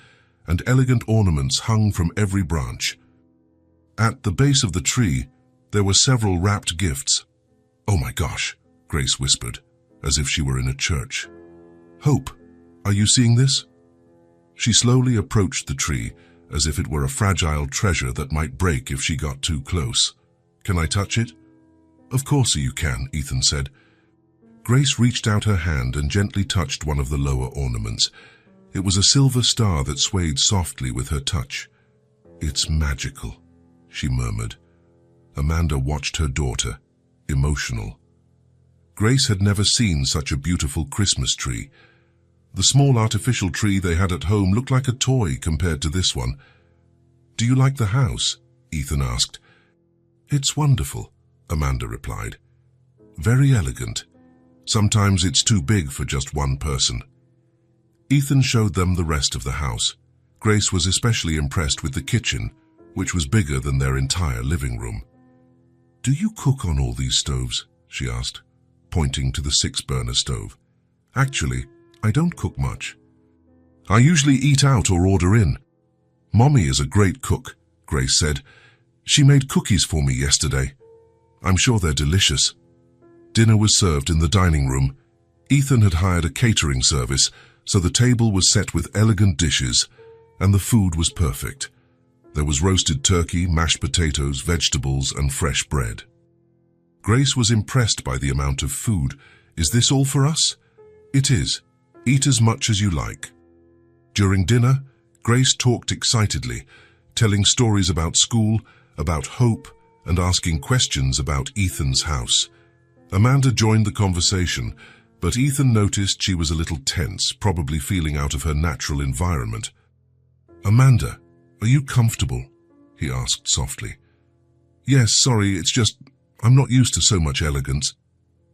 and elegant ornaments hung from every branch. At the base of the tree, there were several wrapped gifts. Oh my gosh, Grace whispered, as if she were in a church. Hope, are you seeing this? She slowly approached the tree, as if it were a fragile treasure that might break if she got too close. Can I touch it? Of course you can, Ethan said. Grace reached out her hand and gently touched one of the lower ornaments. It was a silver star that swayed softly with her touch. It's magical, she murmured. Amanda watched her daughter, emotional. Grace had never seen such a beautiful Christmas tree. The small artificial tree they had at home looked like a toy compared to this one. Do you like the house? Ethan asked. It's wonderful, Amanda replied. Very elegant. Sometimes it's too big for just one person. Ethan showed them the rest of the house. Grace was especially impressed with the kitchen, which was bigger than their entire living room. Do you cook on all these stoves? She asked, pointing to the 6-burner stove. Actually, I don't cook much. I usually eat out or order in. Mommy is a great cook, Grace said. She made cookies for me yesterday. I'm sure they're delicious. Dinner was served in the dining room. Ethan had hired a catering service, so the table was set with elegant dishes, and the food was perfect. There was roasted turkey, mashed potatoes, vegetables, and fresh bread. Grace was impressed by the amount of food. Is this all for us? It is. Eat as much as you like. During dinner, Grace talked excitedly, telling stories about school, about Hope, and asking questions about Ethan's house. Amanda joined the conversation, but Ethan noticed she was a little tense, probably feeling out of her natural environment. Amanda, are you comfortable? He asked softly. Yes, sorry, it's just, I'm not used to so much elegance.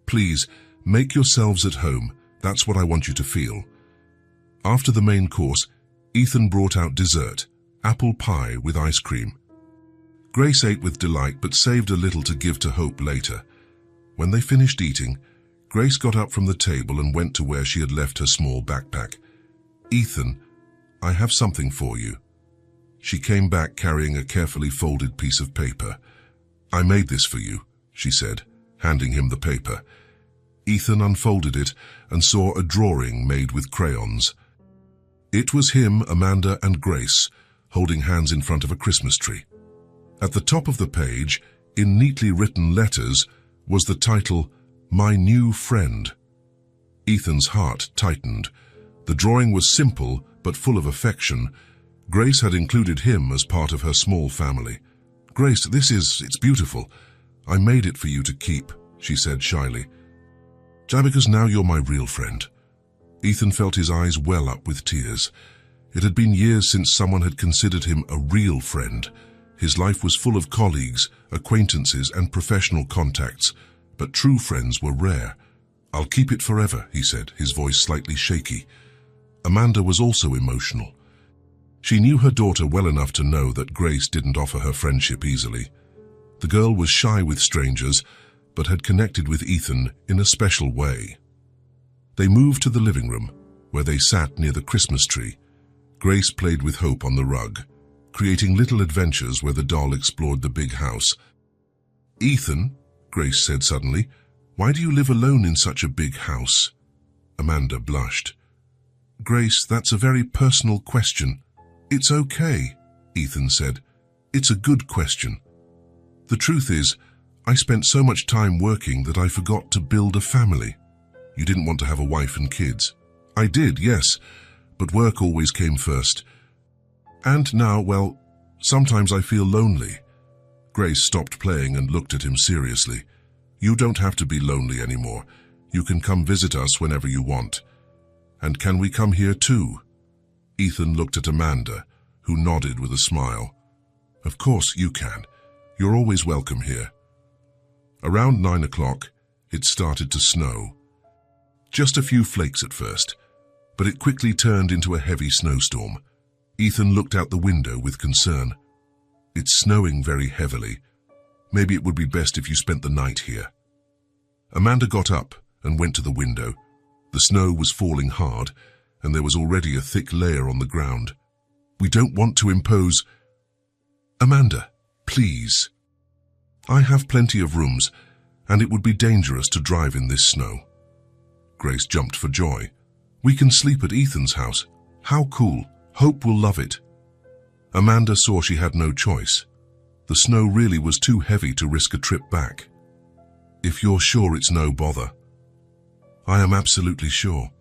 Please, make yourselves at home. That's what I want you to feel. After the main course, Ethan brought out dessert, apple pie with ice cream. Grace ate with delight but saved a little to give to Hope later. When they finished eating, Grace got up from the table and went to where she had left her small backpack. Ethan, I have something for you. She came back carrying a carefully folded piece of paper. I made this for you, she said, handing him the paper. Ethan unfolded it and saw a drawing made with crayons. It was him, Amanda, and Grace, holding hands in front of a Christmas tree. At the top of the page, in neatly written letters, was the title, My New Friend. Ethan's heart tightened. The drawing was simple, but full of affection. Grace had included him as part of her small family. Grace, it's beautiful. I made it for you to keep, she said shyly. Because now you're my real friend. Ethan felt his eyes well up with tears. It had been years since someone had considered him a real friend. His life was full of colleagues, acquaintances, and professional contacts, but true friends were rare. I'll keep it forever, he said, his voice slightly shaky. Amanda was also emotional. She knew her daughter well enough to know that Grace didn't offer her friendship easily. The girl was shy with strangers, but had connected with Ethan in a special way. They moved to the living room, where they sat near the Christmas tree. Grace played with Hope on the rug, creating little adventures where the doll explored the big house. "Ethan," Grace said suddenly, "why do you live alone in such a big house?" Amanda blushed. "Grace, that's a very personal question." "It's okay," Ethan said. "It's a good question. The truth is, I spent so much time working that I forgot to build a family. You didn't want to have a wife and kids." "I did, yes, but work always came first. And now, well, sometimes I feel lonely." Grace stopped playing and looked at him seriously. "You don't have to be lonely anymore. You can come visit us whenever you want. And can we come here too?" Ethan looked at Amanda, who nodded with a smile. "Of course you can. You're always welcome here." Around 9 o'clock, it started to snow. Just a few flakes at first, but it quickly turned into a heavy snowstorm. Ethan looked out the window with concern. "It's snowing very heavily. Maybe it would be best if you spent the night here." Amanda got up and went to the window. The snow was falling hard, and there was already a thick layer on the ground. "We don't want to impose—" "Amanda, please. I have plenty of rooms, and it would be dangerous to drive in this snow." Grace jumped for joy. "We can sleep at Ethan's house. How cool. Hope will love it." Amanda saw she had no choice. The snow really was too heavy to risk a trip back. "If you're sure it's no bother." "I am absolutely sure."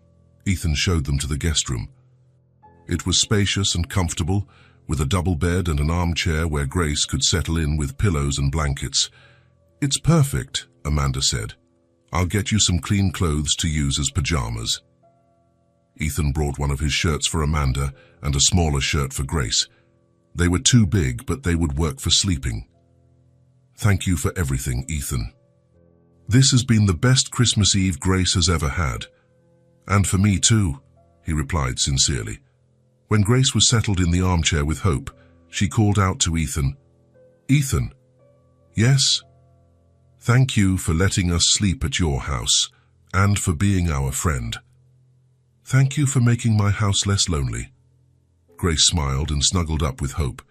Ethan showed them to the guest room. It was spacious and comfortable, with a double bed and an armchair where Grace could settle in with pillows and blankets. "It's perfect," Amanda said. "I'll get you some clean clothes to use as pajamas." Ethan brought one of his shirts for Amanda and a smaller shirt for Grace. They were too big, but they would work for sleeping. "Thank you for everything, Ethan. This has been the best Christmas Eve Grace has ever had. And for me too," he replied sincerely. When Grace was settled in the armchair with Hope, she called out to Ethan. "Ethan." "Yes?" "Thank you for letting us sleep at your house, and for being our friend. Thank you for making my house less lonely." Grace smiled and snuggled up with Hope.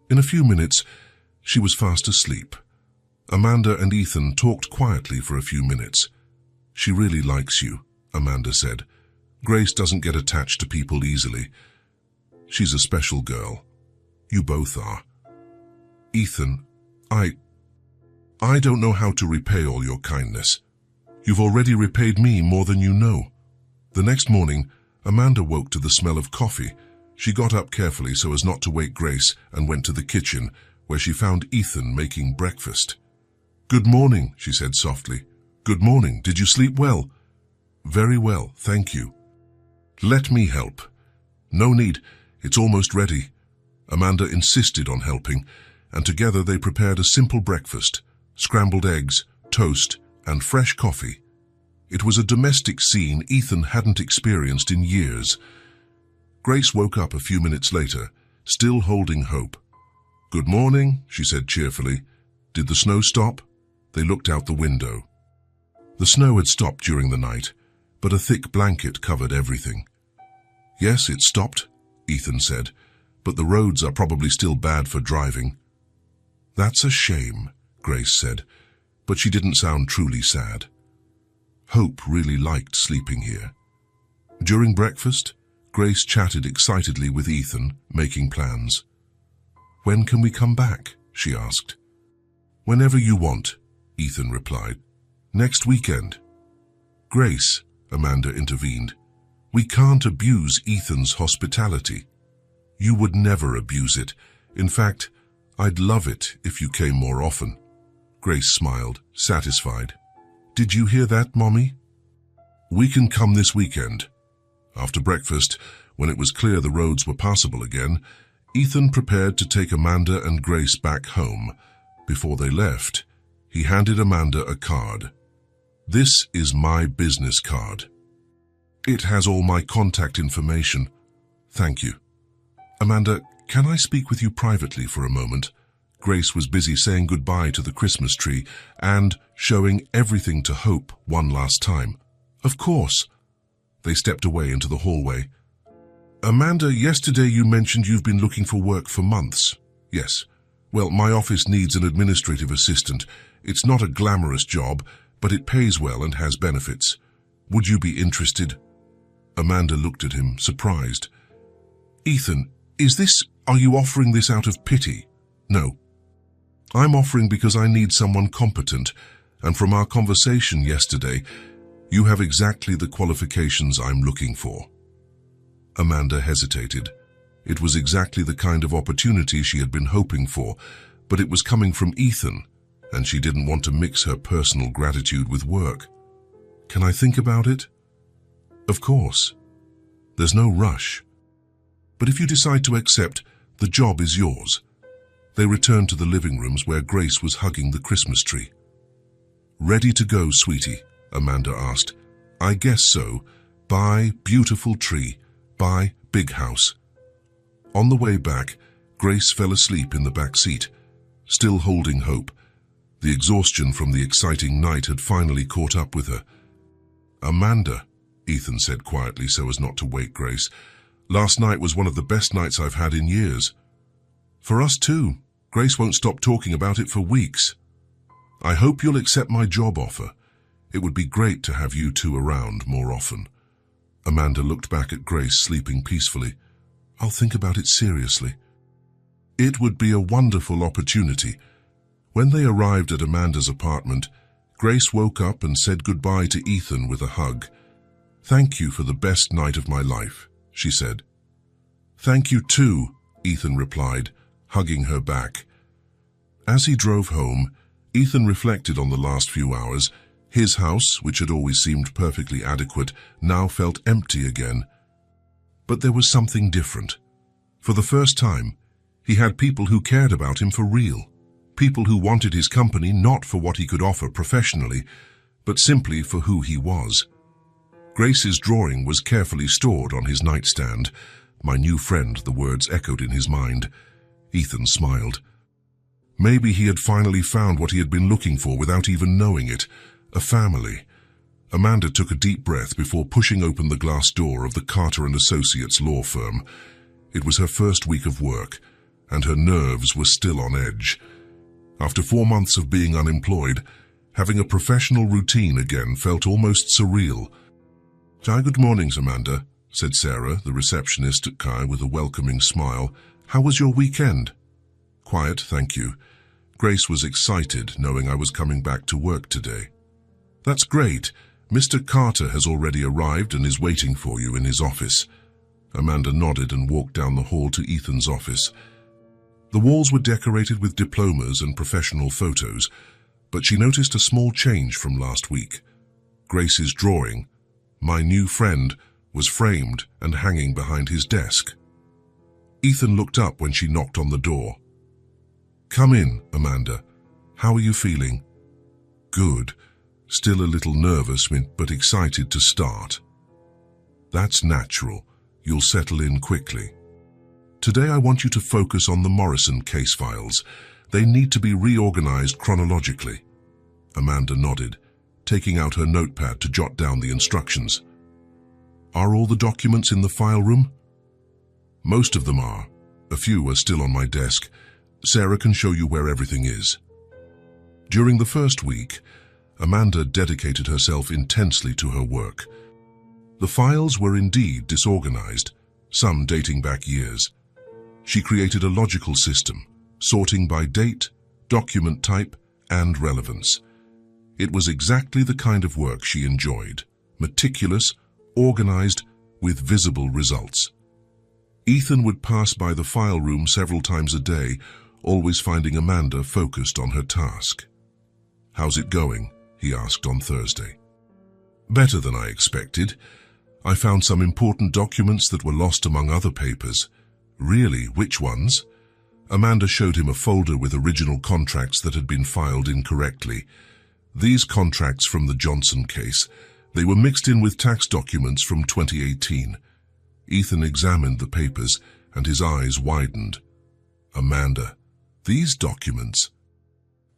In a few minutes, she was fast asleep. Amanda and Ethan talked quietly for a few minutes. "She really likes you," Amanda said. "Grace doesn't get attached to people easily. She's a special girl. You both are." "Ethan, I don't know how to repay all your kindness. You've already repaid me more than you know." The next morning, Amanda woke to the smell of coffee. She got up carefully so as not to wake Grace and went to the kitchen, where she found Ethan making breakfast. "Good morning," she said softly. "Good morning. Did you sleep well?" "Very well, thank you." "Let me help." "No need. It's almost ready." Amanda insisted on helping, and together they prepared a simple breakfast: scrambled eggs, toast, and fresh coffee. It was a domestic scene Ethan hadn't experienced in years. Grace woke up a few minutes later, still holding Hope. "Good morning," she said cheerfully. "Did the snow stop?" They looked out the window. The snow had stopped during the night, but a thick blanket covered everything. "Yes, it stopped," Ethan said, "but the roads are probably still bad for driving." "That's a shame," Grace said, but she didn't sound truly sad. Hope really liked sleeping here. During breakfast, Grace chatted excitedly with Ethan, making plans. "When can we come back?" she asked. "Whenever you want," Ethan replied. "Next weekend." "Grace," Amanda intervened, "we can't abuse Ethan's hospitality." "You would never abuse it. In fact, I'd love it if you came more often." Grace smiled, satisfied. "Did you hear that, Mommy? We can come this weekend." After breakfast, when it was clear the roads were passable again, Ethan prepared to take Amanda and Grace back home. Before they left, he handed Amanda a card. "This is my business card. It has all my contact information. Thank you. Amanda, can I speak with you privately for a moment? Grace was busy saying goodbye to the Christmas tree and showing everything to Hope one last time. Of course. They stepped away into the hallway. Amanda, yesterday you mentioned you've been looking for work for months. Yes. Well, my office needs an administrative assistant. It's not a glamorous job, but it pays well and has benefits. Would you be interested? Amanda looked at him, surprised. Ethan, are you offering this out of pity? No. I'm offering because I need someone competent, and from our conversation yesterday, you have exactly the qualifications I'm looking for. Amanda hesitated. It was exactly the kind of opportunity she had been hoping for, but it was coming from Ethan, and she didn't want to mix her personal gratitude with work. Can I think about it? Of course. There's no rush. But if you decide to accept, the job is yours. They returned to the living rooms where Grace was hugging the Christmas tree. Ready to go, sweetie? Amanda asked. I guess so. Bye, beautiful tree. Bye, big house. On the way back, Grace fell asleep in the back seat, still holding Hope. The exhaustion from the exciting night had finally caught up with her. Amanda, Ethan said quietly so as not to wake Grace, last night was one of the best nights I've had in years. For us too. Grace won't stop talking about it for weeks. I hope you'll accept my job offer. It would be great to have you two around more often. Amanda looked back at Grace sleeping peacefully. I'll think about it seriously. It would be a wonderful opportunity. When they arrived at Amanda's apartment, Grace woke up and said goodbye to Ethan with a hug. Thank you for the best night of my life, she said. Thank you too, Ethan replied, hugging her back. As he drove home, Ethan reflected on the last few hours. His house, which had always seemed perfectly adequate, now felt empty again. But there was something different. For the first time, he had people who cared about him for real. People who wanted his company not for what he could offer professionally, but simply for who he was. Grace's drawing was carefully stored on his nightstand. My new friend, the words echoed in his mind. Ethan smiled. Maybe he had finally found what he had been looking for without even knowing it. A family. Amanda took a deep breath before pushing open the glass door of the Carter & Associates law firm. It was her first week of work, and her nerves were still on edge. After 4 months of being unemployed, having a professional routine again felt almost surreal. Good mornings, Amanda, said Sarah, the receptionist at Kai, with a welcoming smile. How was your weekend? Quiet, thank you. Grace was excited, knowing I was coming back to work today. That's great. Mr. Carter has already arrived and is waiting for you in his office. Amanda nodded and walked down the hall to Ethan's office. The walls were decorated with diplomas and professional photos, but she noticed a small change from last week. Grace's drawing, My New Friend, was framed and hanging behind his desk. Ethan looked up when she knocked on the door. Come in, Amanda. How are you feeling? Good. Still a little nervous, but excited to start. That's natural. You'll settle in quickly. Today I want you to focus on the Morrison case files. They need to be reorganized chronologically. Amanda nodded, taking out her notepad to jot down the instructions. Are all the documents in the file room? Most of them are. A few are still on my desk. Sarah can show you where everything is. During the first week, Amanda dedicated herself intensely to her work. The files were indeed disorganized, some dating back years. She created a logical system, sorting by date, document type, and relevance. It was exactly the kind of work she enjoyed, meticulous, organized, with visible results. Ethan would pass by the file room several times a day, always finding Amanda focused on her task. How's it going? He asked on Thursday. Better than I expected. I found some important documents that were lost among other papers. Really, which ones? Amanda showed him a folder with original contracts that had been filed incorrectly. These contracts from the Johnson case, they were mixed in with tax documents from 2018. Ethan examined the papers and his eyes widened. Amanda, these documents.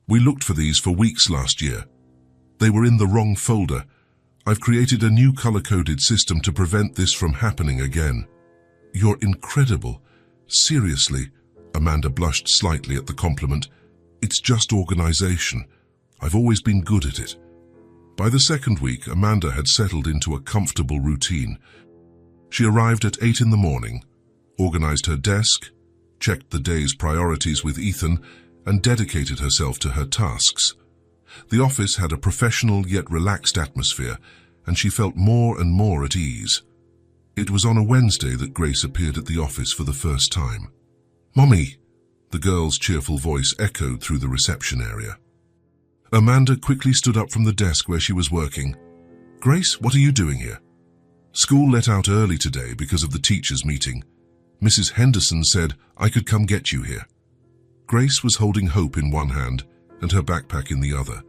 We looked for these for weeks last year. They were in the wrong folder. I've created a new color-coded system to prevent this from happening again. You're incredible. Seriously, Amanda blushed slightly at the compliment. It's just organization. I've always been good at it. By the second week, Amanda had settled into a comfortable routine. She arrived at 8 in the morning, organized her desk, checked the day's priorities with Ethan, and dedicated herself to her tasks. The office had a professional yet relaxed atmosphere, and she felt more and more at ease. It was on a Wednesday that Grace appeared at the office for the first time. "Mommy!" The girl's cheerful voice echoed through the reception area. Amanda quickly stood up from the desk where she was working. "Grace, what are you doing here?" "School let out early today because of the teachers' meeting. Mrs. Henderson said I could come get you here." Grace was holding Hope in one hand and her backpack in the other.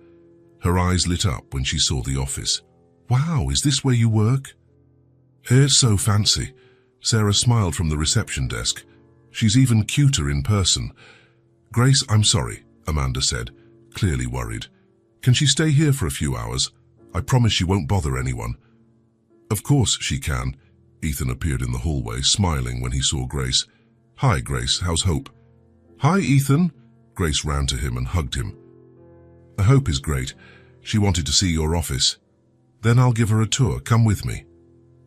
Her eyes lit up when she saw the office. "Wow, is this where you work?" "It's so fancy." Sarah smiled from the reception desk. "She's even cuter in person." "Grace, I'm sorry," Amanda said, clearly worried. "Can she stay here for a few hours? I promise she won't bother anyone." "Of course she can." Ethan appeared in the hallway, smiling when he saw Grace. "Hi, Grace, how's Hope?" "Hi, Ethan." Grace ran to him and hugged him. "Hope is great. She wanted to see your office." "Then I'll give her a tour. Come with me."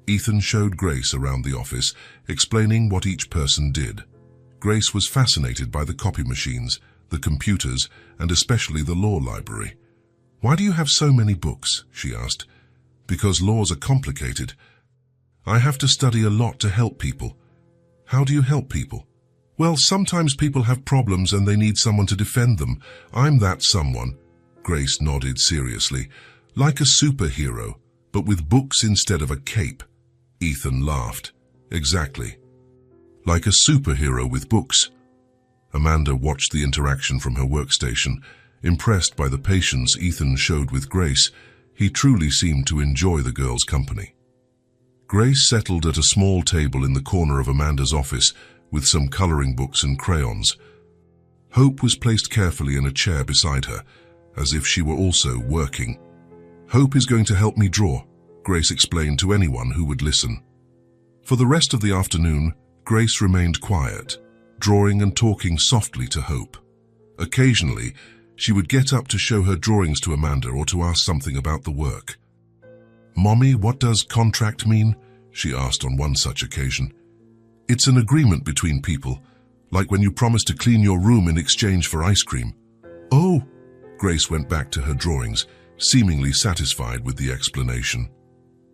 Ethan showed Grace around the office, explaining what each person did. Grace was fascinated by the copy machines, the computers, and especially the law library. "Why do you have so many books?" she asked. "Because laws are complicated. I have to study a lot to help people." "How do you help people?" "Well, sometimes people have problems and they need someone to defend them. I'm that someone." Grace nodded seriously. "Like a superhero, but with books instead of a cape." Ethan laughed. "Exactly. Like a superhero with books." Amanda watched the interaction from her workstation. Impressed by the patience Ethan showed with Grace, he truly seemed to enjoy the girl's company. Grace settled at a small table in the corner of Amanda's office with some coloring books and crayons. Hope was placed carefully in a chair beside her, as if she were also working. "Hope is going to help me draw," Grace explained to anyone who would listen. For the rest of the afternoon, Grace remained quiet, drawing and talking softly to Hope. Occasionally, she would get up to show her drawings to Amanda or to ask something about the work. "Mommy, what does contract mean?" she asked on one such occasion. "It's an agreement between people, like when you promise to clean your room in exchange for ice cream." "Oh!" Grace went back to her drawings, seemingly satisfied with the explanation.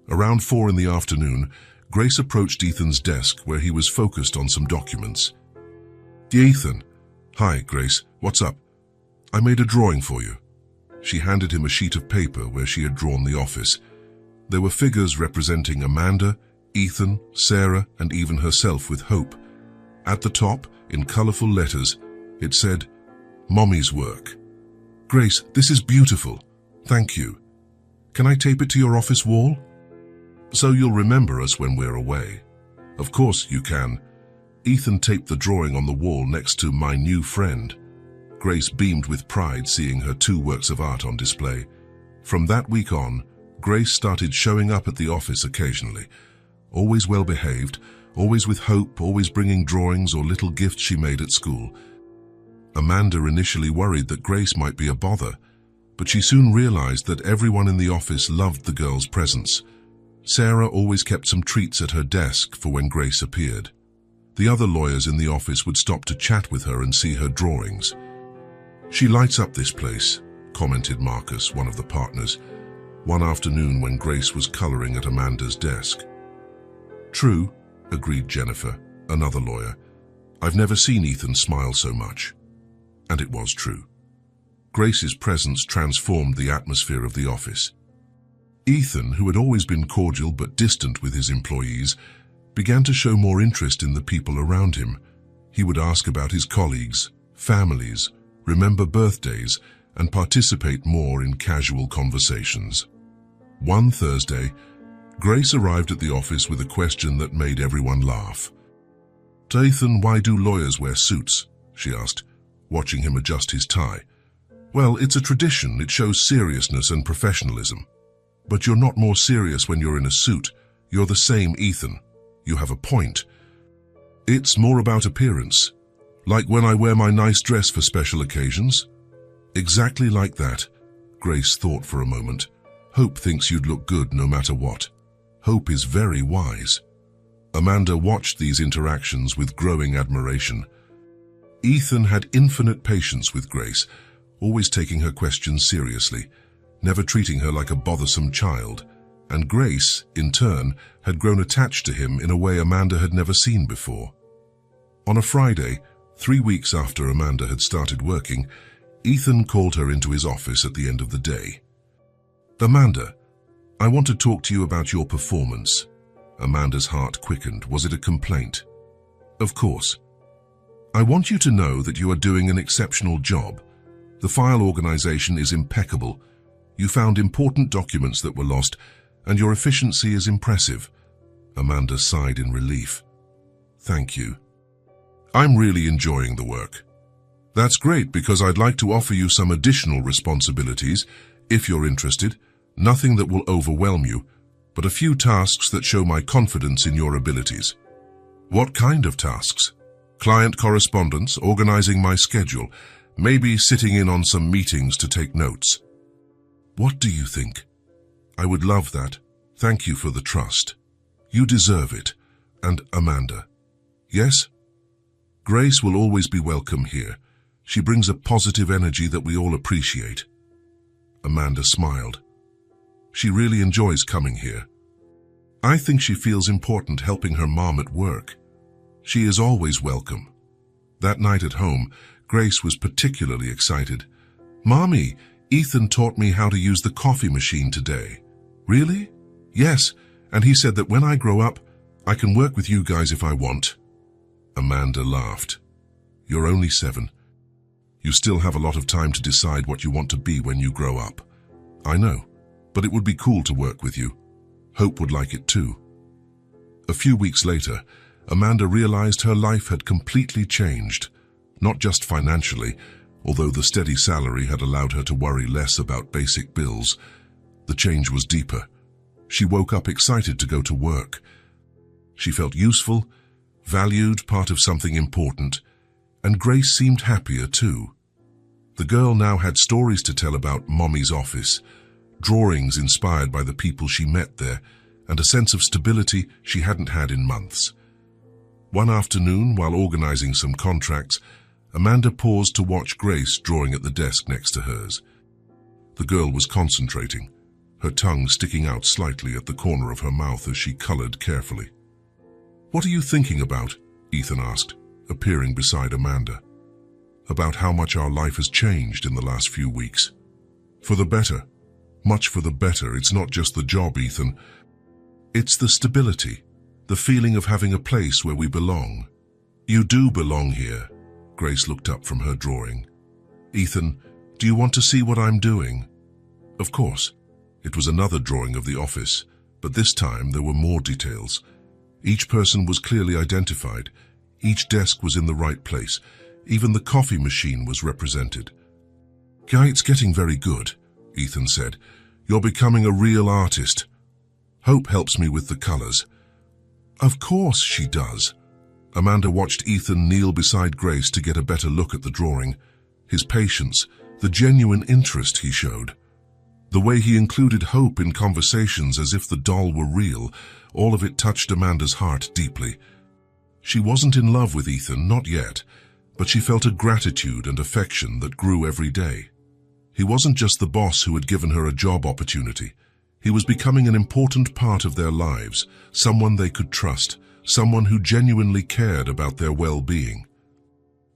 Around 4 in the afternoon, Grace approached Ethan's desk where he was focused on some documents. "Ethan." "Hi, Grace. What's up?" "I made a drawing for you." She handed him a sheet of paper where she had drawn the office. There were figures representing Amanda, Ethan, Sarah, and even herself with Hope. At the top, in colorful letters, it said, "Mommy's work." "Grace, this is beautiful. Thank you. Can I tape it to your office wall?" "So you'll remember us when we're away." "Of course you can." Ethan taped the drawing on the wall next to "My New Friend." Grace beamed with pride seeing her 2 works of art on display. From that week on, Grace started showing up at the office occasionally. Always well behaved, always with Hope, always bringing drawings or little gifts she made at school. Amanda initially worried that Grace might be a bother, but she soon realized that everyone in the office loved the girl's presence. Sarah always kept some treats at her desk for when Grace appeared. The other lawyers in the office would stop to chat with her and see her drawings. "She lights up this place," commented Marcus, one of the partners, one afternoon when Grace was coloring at Amanda's desk. "True," agreed Jennifer, another lawyer. "I've never seen Ethan smile so much." And it was true. Grace's presence transformed the atmosphere of the office. Ethan, who had always been cordial but distant with his employees, began to show more interest in the people around him. He would ask about his colleagues, families, remember birthdays, and participate more in casual conversations. One Thursday, Grace arrived at the office with a question that made everyone laugh. "Ethan, why do lawyers wear suits?" she asked, watching him adjust his tie. "Well, it's a tradition. It shows seriousness and professionalism. But you're not more serious when you're in a suit. You're the same, Ethan. You have a point. It's more about appearance. Like when I wear my nice dress for special occasions." "Exactly like that." Grace thought for a moment. "Hope thinks you'd look good no matter what. Hope is very wise." Amanda watched these interactions with growing admiration. Ethan had infinite patience with Grace, always taking her questions seriously, never treating her like a bothersome child. And Grace, in turn, had grown attached to him in a way Amanda had never seen before. On a Friday, 3 weeks after Amanda had started working, Ethan called her into his office at the end of the day. "Amanda, I want to talk to you about your performance." Amanda's heart quickened. Was it a complaint? "Of course. I want you to know that you are doing an exceptional job. The file organization is impeccable. You found important documents that were lost, and your efficiency is impressive." Amanda sighed in relief. "Thank you. I'm really enjoying the work." "That's great, because I'd like to offer you some additional responsibilities, if you're interested. Nothing that will overwhelm you, but a few tasks that show my confidence in your abilities." "What kind of tasks?" "Client correspondence, organizing my schedule, maybe sitting in on some meetings to take notes." "What do you think?" "I would love that. Thank you for the trust. You deserve it. And Amanda." "Yes?" "Grace will always be welcome here. She brings a positive energy that we all appreciate." Amanda smiled. "She really enjoys coming here. I think she feels important helping her mom at work. She is always welcome." That night at home, Grace was particularly excited. "Mommy, Ethan taught me how to use the coffee machine today." "Really?" "Yes, and he said that when I grow up, I can work with you guys if I want." Amanda laughed. "You're only 7. You still have a lot of time to decide what you want to be when you grow up." "I know, but it would be cool to work with you. Hope would like it too." A few weeks later, Amanda realized her life had completely changed, not just financially, although the steady salary had allowed her to worry less about basic bills. The change was deeper. She woke up excited to go to work. She felt useful, valued, part of something important, and Grace seemed happier too. The girl now had stories to tell about Mommy's office, drawings inspired by the people she met there, and a sense of stability she hadn't had in months. One afternoon, while organizing some contracts, Amanda paused to watch Grace drawing at the desk next to hers. The girl was concentrating, her tongue sticking out slightly at the corner of her mouth as she colored carefully. "What are you thinking about?" Ethan asked, appearing beside Amanda. "About how much our life has changed in the last few weeks. For the better. Much for the better. It's not just the job, Ethan. It's the stability, the feeling of having a place where we belong." "You do belong here." Grace looked up from her drawing. "Ethan, do you want to see what I'm doing?" "Of course." It was another drawing of the office, but this time there were more details. Each person was clearly identified. Each desk was in the right place. Even the coffee machine was represented. "Guy, it's getting very good," Ethan said. "You're becoming a real artist. Hope helps me with the colors." "Of course she does." Amanda watched Ethan kneel beside Grace to get a better look at the drawing. His patience, the genuine interest he showed. The way he included Hope in conversations as if the doll were real, all of it touched Amanda's heart deeply. She wasn't in love with Ethan, not yet, but she felt a gratitude and affection that grew every day. He wasn't just the boss who had given her a job opportunity. He was becoming an important part of their lives, someone they could trust, someone who genuinely cared about their well-being.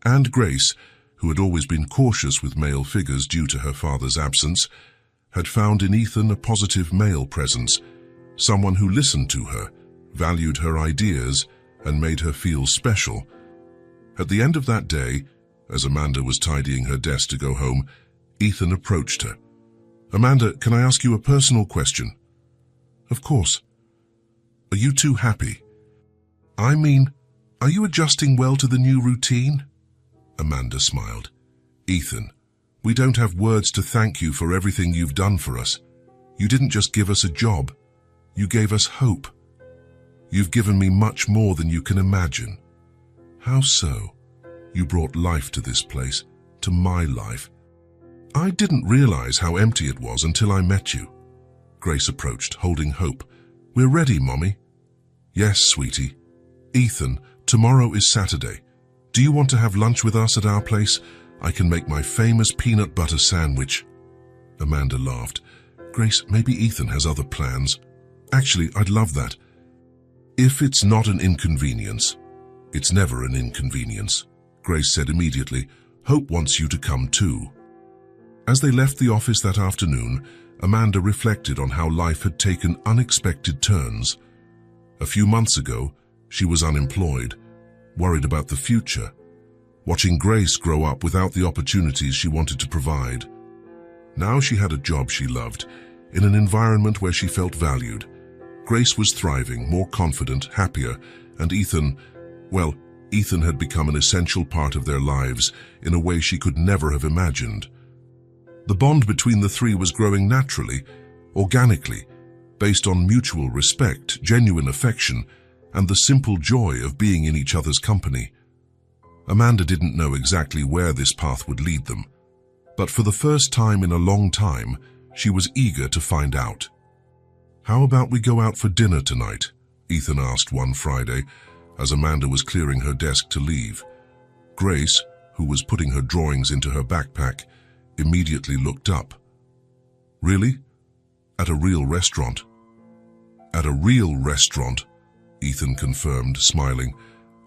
And Grace, who had always been cautious with male figures due to her father's absence, had found in Ethan a positive male presence, someone who listened to her, valued her ideas, and made her feel special. At the end of that day, as Amanda was tidying her desk to go home, Ethan approached her. "Amanda, can I ask you a personal question?" "Of course." "Are you two happy?" "I mean, Are you adjusting well to the new routine? Amanda smiled. Ethan, we don't have words to thank you for everything you've done for us. You didn't just give us a job. You gave us hope. You've given me much more than you can imagine. How so? You brought life to this place, to my life. I didn't realize how empty it was until I met you. Grace approached, holding hope. We're ready, Mommy. Yes, sweetie. Ethan, tomorrow is Saturday. Do you want to have lunch with us at our place? I can make my famous peanut butter sandwich. Amanda laughed. Grace, maybe Ethan has other plans. Actually, I'd love that. If it's not an inconvenience. It's never an inconvenience, Grace said immediately. Hope wants you to come too. As they left the office that afternoon, Amanda reflected on how life had taken unexpected turns. A few months ago, she was unemployed, worried about the future, watching Grace grow up without the opportunities she wanted to provide. Now she had a job she loved, in an environment where she felt valued. Grace was thriving, more confident, happier, and Ethan had become an essential part of their lives in a way she could never have imagined. The bond between the three was growing naturally, organically, based on mutual respect, genuine affection, and the simple joy of being in each other's company. Amanda didn't know exactly where this path would lead them, but for the first time in a long time, she was eager to find out. How about we go out for dinner tonight? Ethan asked one Friday, as Amanda was clearing her desk to leave. Grace, who was putting her drawings into her backpack, immediately looked up. Really? At a real restaurant? At a real restaurant, Ethan confirmed, smiling.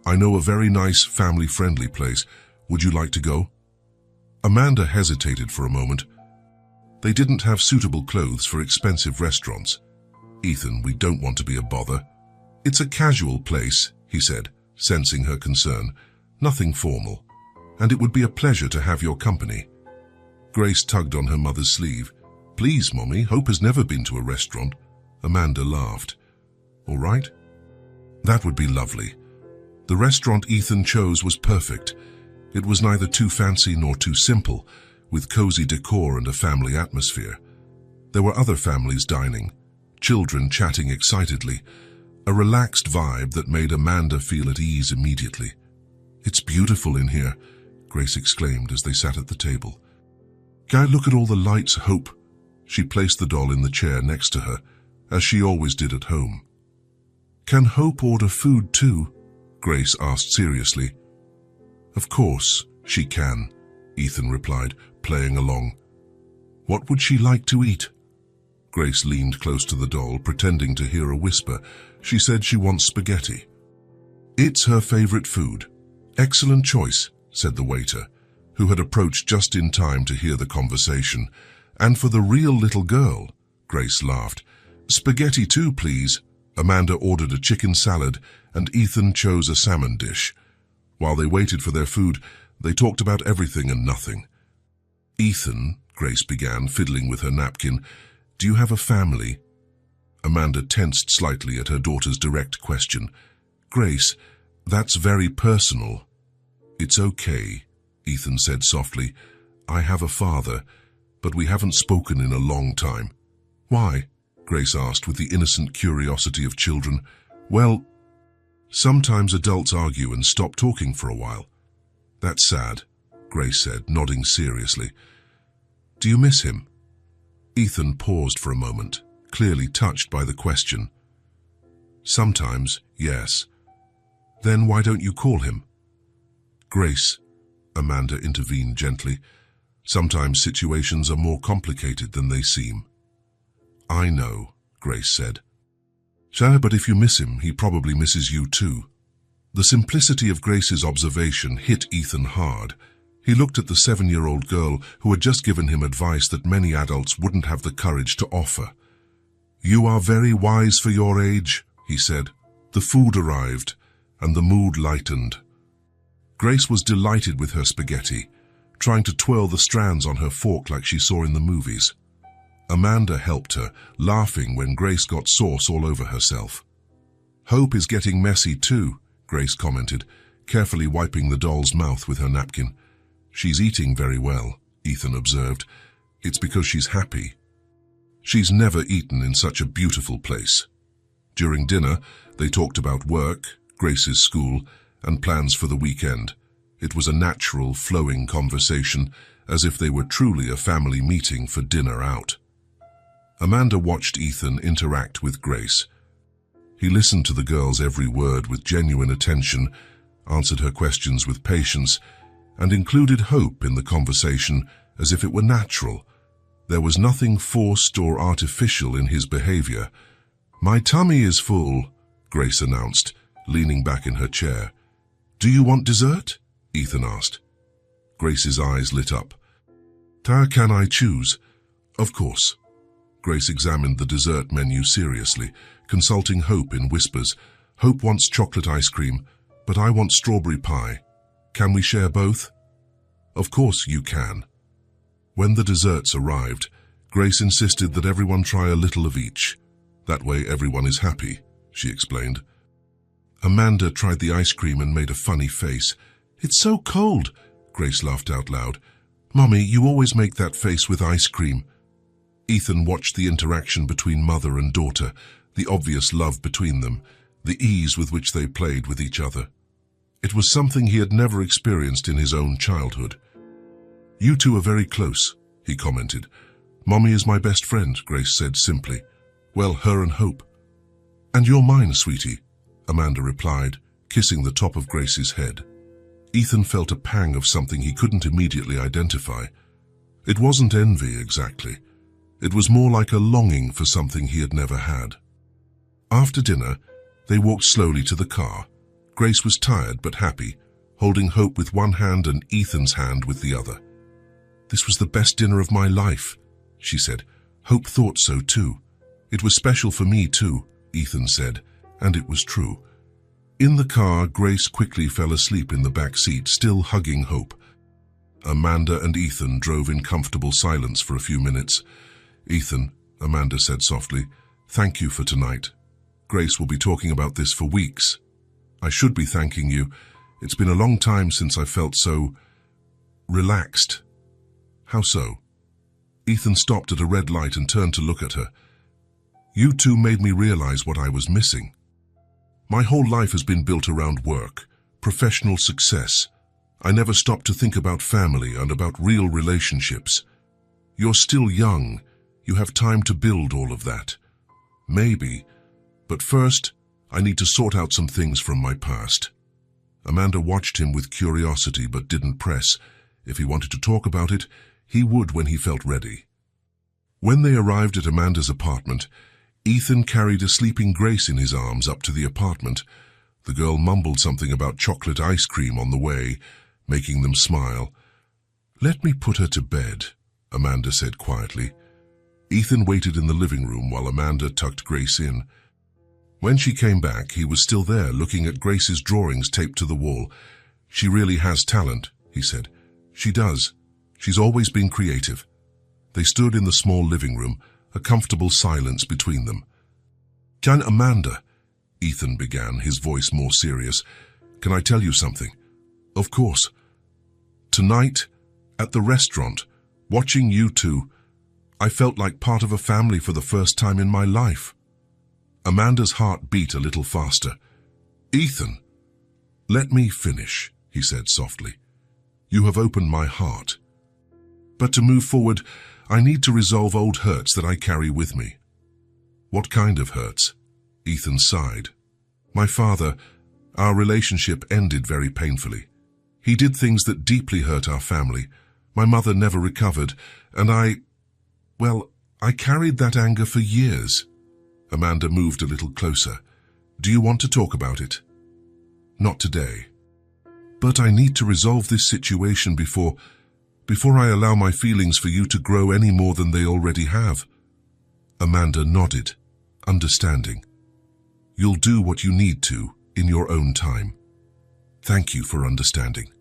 I know a very nice, family-friendly place. Would you like to go? Amanda hesitated for a moment. They didn't have suitable clothes for expensive restaurants. Ethan, we don't want to be a bother. It's a casual place, he said, sensing her concern. Nothing formal. And it would be a pleasure to have your company. Grace tugged on her mother's sleeve. Please, Mommy, Hope has never been to a restaurant. Amanda laughed. All right? That would be lovely. The restaurant Ethan chose was perfect. It was neither too fancy nor too simple, with cozy decor and a family atmosphere. There were other families dining, children chatting excitedly, a relaxed vibe that made Amanda feel at ease immediately. It's beautiful in here, Grace exclaimed as they sat at the table. Can I look at all the lights, Hope? She placed the doll in the chair next to her, as she always did at home. Can Hope order food too? Grace asked seriously. Of course, she can, Ethan replied, playing along. What would she like to eat? Grace leaned close to the doll, pretending to hear a whisper. She said she wants spaghetti. It's her favorite food. Excellent choice, said the waiter, who had approached just in time to hear the conversation. And for the real little girl, Grace laughed. Spaghetti too, please. Amanda ordered a chicken salad, and Ethan chose a salmon dish. While they waited for their food, they talked about everything and nothing. Ethan, Grace began, fiddling with her napkin, do you have a family? Amanda tensed slightly at her daughter's direct question. Grace, that's very personal. It's okay, Ethan said softly. I have a father, but we haven't spoken in a long time. Why? Grace asked with the innocent curiosity of children. Well, sometimes adults argue and stop talking for a while. That's sad, Grace said, nodding seriously. Do you miss him? Ethan paused for a moment, clearly touched by the question. Sometimes, yes. Then why don't you call him? Grace, Amanda intervened gently. Sometimes situations are more complicated than they seem. I know, Grace said. Sure, but if you miss him, he probably misses you too. The simplicity of Grace's observation hit Ethan hard. He looked at the 7-year-old girl who had just given him advice that many adults wouldn't have the courage to offer. You are very wise for your age, he said. The food arrived, and the mood lightened. Grace was delighted with her spaghetti, trying to twirl the strands on her fork like she saw in the movies. Amanda helped her, laughing when Grace got sauce all over herself. Hope is getting messy too, Grace commented, carefully wiping the doll's mouth with her napkin. She's eating very well, Ethan observed. It's because she's happy. She's never eaten in such a beautiful place. During dinner, they talked about work, Grace's school, and plans for the weekend. It was a natural, flowing conversation, as if they were truly a family meeting for dinner out. Amanda watched Ethan interact with Grace. He listened to the girl's every word with genuine attention, answered her questions with patience, and included hope in the conversation as if it were natural. There was nothing forced or artificial in his behavior. "My tummy is full," Grace announced, leaning back in her chair. "Do you want dessert?" Ethan asked. Grace's eyes lit up. "Can I choose?" "Of course." Grace examined the dessert menu seriously, consulting Hope in whispers. "Hope wants chocolate ice cream, but I want strawberry pie. Can we share both?" "Of course you can." When the desserts arrived, Grace insisted that everyone try a little of each. "That way everyone is happy," she explained. Amanda tried the ice cream and made a funny face. "It's so cold," Grace laughed out loud. "Mommy, you always make that face with ice cream." Ethan watched the interaction between mother and daughter, the obvious love between them, the ease with which they played with each other. It was something he had never experienced in his own childhood. "You two are very close," he commented. "Mommy is my best friend," Grace said simply. "Well, her and Hope." "And you're mine, sweetie," Amanda replied, kissing the top of Grace's head. Ethan felt a pang of something he couldn't immediately identify. It wasn't envy exactly. It was more like a longing for something he had never had. After dinner, they walked slowly to the car. Grace was tired but happy, holding Hope with one hand and Ethan's hand with the other. "This was the best dinner of my life," she said. "Hope thought so too. It was special for me too," Ethan said, and it was true. In the car, Grace quickly fell asleep in the back seat, still hugging Hope. Amanda and Ethan drove in comfortable silence for a few minutes. "Ethan," Amanda said softly, "thank you for tonight. Grace will be talking about this for weeks. I should be thanking you. It's been a long time since I felt so relaxed." "How so?" Ethan stopped at a red light and turned to look at her. "You two made me realize what I was missing. My whole life has been built around work, professional success. I never stopped to think about family and about real relationships. You're still young. You have time to build all of that. Maybe. But first, I need to sort out some things from my past." Amanda watched him with curiosity but didn't press. If he wanted to talk about it, he would when he felt ready. When they arrived at Amanda's apartment, Ethan carried a sleeping Grace in his arms up to the apartment. The girl mumbled something about chocolate ice cream on the way, making them smile. "Let me put her to bed," Amanda said quietly. Ethan waited in the living room while Amanda tucked Grace in. When she came back, he was still there, looking at Grace's drawings taped to the wall. "She really has talent," he said. "She does. She's always been creative." They stood in the small living room, a comfortable silence between them. "Can Amanda," Ethan began, his voice more serious, "can I tell you something?" "Of course." "Tonight, at the restaurant, watching you two, I felt like part of a family for the first time in my life." Amanda's heart beat a little faster. "Ethan." "Let me finish," he said softly. "You have opened my heart. But to move forward, I need to resolve old hurts that I carry with me." "What kind of hurts?" Ethan sighed. "My father, our relationship ended very painfully. He did things that deeply hurt our family. My mother never recovered, and I carried that anger for years." Amanda moved a little closer. "Do you want to talk about it?" "Not today. But I need to resolve this situation before I allow my feelings for you to grow any more than they already have." Amanda nodded, understanding. "You'll do what you need to in your own time. Thank you for understanding."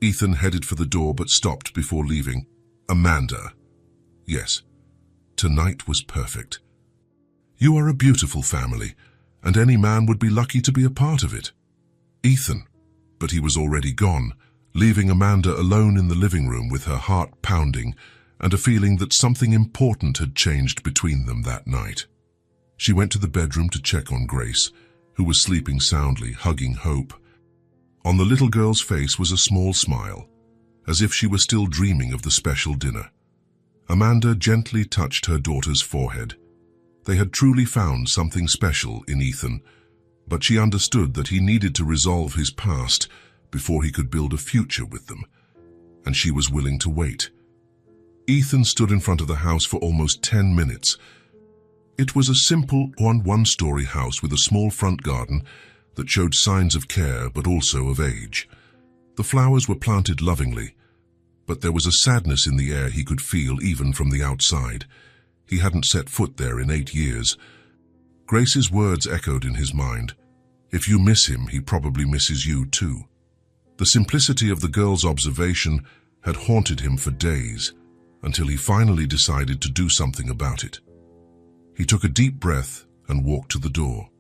Ethan headed for the door but stopped before leaving. "Amanda." "Yes. Tonight was perfect. You are a beautiful family, and any man would be lucky to be a part of it." Ethan. But he was already gone, leaving Amanda alone in the living room with her heart pounding and a feeling that something important had changed between them that night. She went to the bedroom to check on Grace, who was sleeping soundly, hugging Hope. On the little girl's face was a small smile, as if she were still dreaming of the special dinner. Amanda gently touched her daughter's forehead. They had truly found something special in Ethan, but she understood that he needed to resolve his past before he could build a future with them, and she was willing to wait. Ethan stood in front of the house for almost 10 minutes. It was a simple one-story house with a small front garden that showed signs of care but also of age. The flowers were planted lovingly, but there was a sadness in the air he could feel even from the outside. He hadn't set foot there in 8 years. Grace's words echoed in his mind. If you miss him, he probably misses you too. The simplicity of the girl's observation had haunted him for days, until he finally decided to do something about it. He took a deep breath and walked to the door.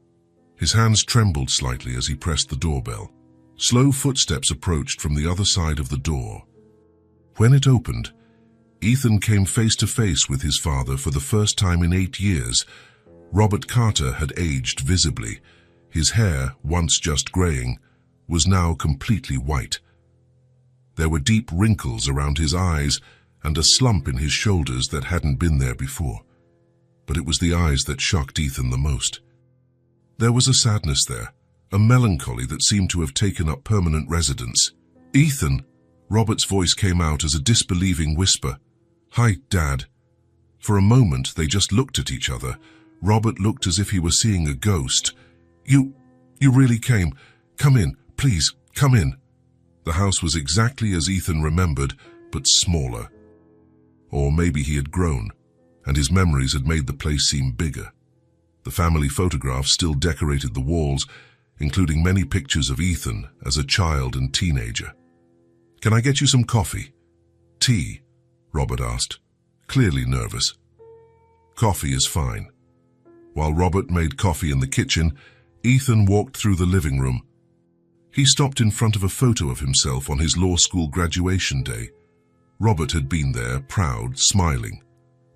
His hands trembled slightly as he pressed the doorbell. Slow footsteps approached from the other side of the door. When it opened, Ethan came face to face with his father for the first time in 8 years. Robert Carter had aged visibly. His hair, once just graying, was now completely white. There were deep wrinkles around his eyes and a slump in his shoulders that hadn't been there before. But it was the eyes that shocked Ethan the most. There was a sadness there, a melancholy that seemed to have taken up permanent residence. "Ethan!" Robert's voice came out as a disbelieving whisper. "Hi, Dad." For a moment they just looked at each other. Robert looked as if he were seeing a ghost. You really came. Come in, please, come in." The house was exactly as Ethan remembered, but smaller. Or maybe he had grown, and his memories had made the place seem bigger. The family photographs still decorated the walls, including many pictures of Ethan as a child and teenager. "Can I get you some coffee?" "Tea?" Robert asked, clearly nervous. "Coffee is fine." While Robert made coffee in the kitchen, Ethan walked through the living room. He stopped in front of a photo of himself on his law school graduation day. Robert had been there, proud, smiling.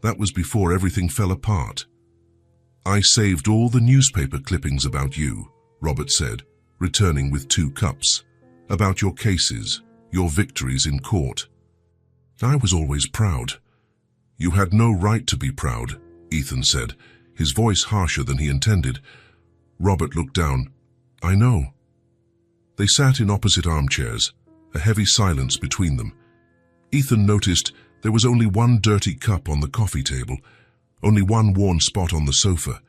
That was before everything fell apart. "I saved all the newspaper clippings about you," Robert said, returning with 2 cups. "About your cases, your victories in court." "I was always proud." "You had no right to be proud," Ethan said, his voice harsher than he intended. Robert looked down. "I know." They sat in opposite armchairs, a heavy silence between them. Ethan noticed there was only one dirty cup on the coffee table, only one worn spot on the sofa.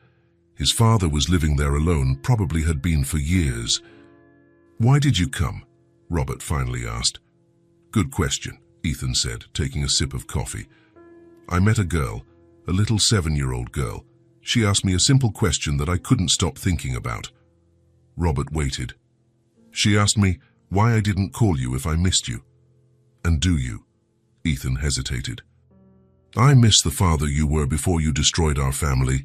His father was living there alone, probably had been for years. "Why did you come?" Robert finally asked. "Good question," Ethan said, taking a sip of coffee. "I met a girl, a little 7-year-old girl. She asked me a simple question that I couldn't stop thinking about." Robert waited. "She asked me why I didn't call you if I missed you." "And do you?" Ethan hesitated. "I miss the father you were before you destroyed our family."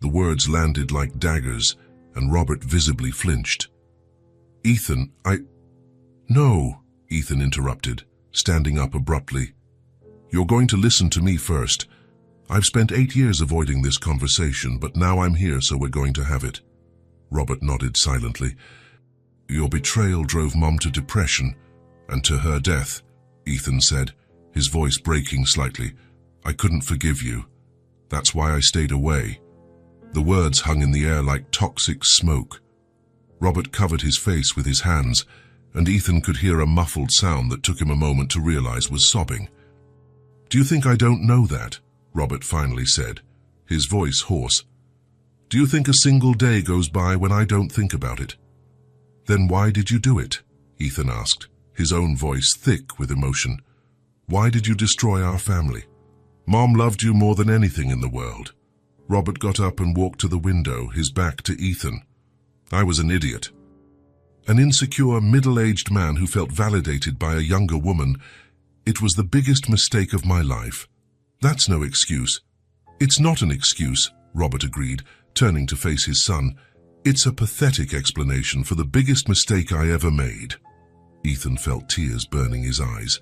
The words landed like daggers, and Robert visibly flinched. "Ethan, No," Ethan interrupted, standing up abruptly. "You're going to listen to me first. I've spent 8 years avoiding this conversation, but now I'm here, so we're going to have it." Robert nodded silently. "Your betrayal drove Mom to depression, and to her death," Ethan said, his voice breaking slightly. "I couldn't forgive you. That's why I stayed away." The words hung in the air like toxic smoke. Robert covered his face with his hands, and Ethan could hear a muffled sound that took him a moment to realize was sobbing. "Do you think I don't know that?" Robert finally said, his voice hoarse. "Do you think a single day goes by when I don't think about it?" "Then why did you do it?" Ethan asked, his own voice thick with emotion. "Why did you destroy our family? Mom loved you more than anything in the world." Robert got up and walked to the window, his back to Ethan. "I was an idiot. An insecure, middle-aged man who felt validated by a younger woman. It was the biggest mistake of my life." "That's no excuse." "It's not an excuse," Robert agreed, turning to face his son. It's a pathetic explanation for the biggest mistake I ever made. Ethan felt tears burning his eyes.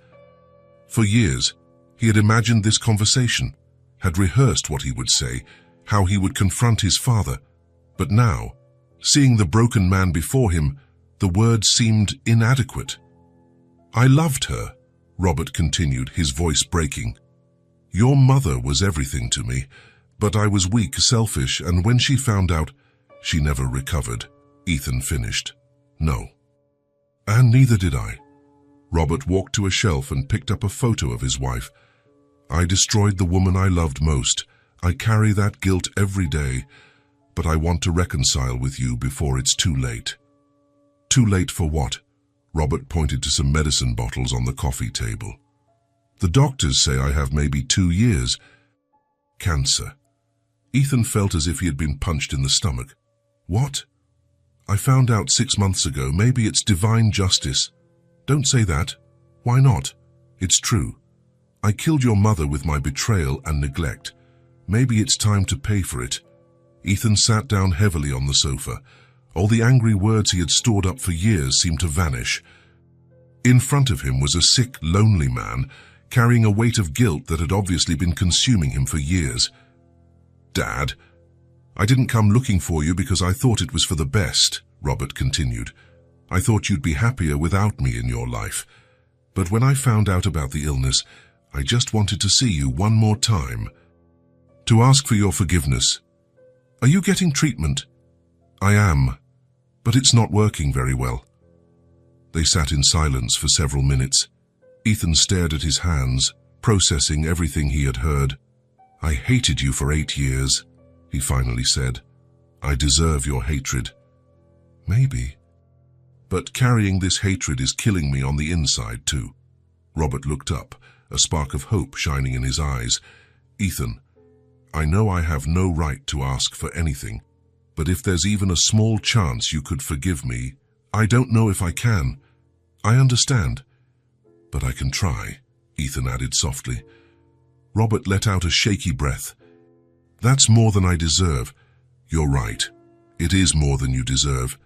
For years, he had imagined this conversation, had rehearsed what he would say, how he would confront his father. But now, seeing the broken man before him, the words seemed inadequate. "I loved her," Robert continued, his voice breaking. "Your mother was everything to me, but I was weak, selfish, and when she found out, she never recovered," Ethan finished. "No. And neither did I." Robert walked to a shelf and picked up a photo of his wife. "I destroyed the woman I loved most. I carry that guilt every day, but I want to reconcile with you before it's too late." "Too late for what?" Robert pointed to some medicine bottles on the coffee table. "The doctors say I have maybe 2 years. Cancer." Ethan felt as if he had been punched in the stomach. "What?" "I found out 6 months ago. Maybe it's divine justice." "Don't say that." "Why not? It's true. I killed your mother with my betrayal and neglect. Maybe it's time to pay for it." Ethan sat down heavily on the sofa. All the angry words he had stored up for years seemed to vanish. In front of him was a sick, lonely man, carrying a weight of guilt that had obviously been consuming him for years. "Dad, I didn't come looking for you because I thought it was for the best," Robert continued. "I thought you'd be happier without me in your life. But when I found out about the illness, I just wanted to see you one more time. To ask for your forgiveness. Are you getting treatment?" "I am, but it's not working very well." They sat in silence for several minutes. Ethan stared at his hands, processing everything he had heard. "I hated you for 8 years, he finally said. "I deserve your hatred." "Maybe. But carrying this hatred is killing me on the inside too." Robert looked up, a spark of hope shining in his eyes. "Ethan, I know I have no right to ask for anything, but if there's even a small chance you could forgive me, I don't know if I can. I understand, but I can try," Ethan added softly. Robert let out a shaky breath. "That's more than I deserve." "You're right. It is more than you deserve.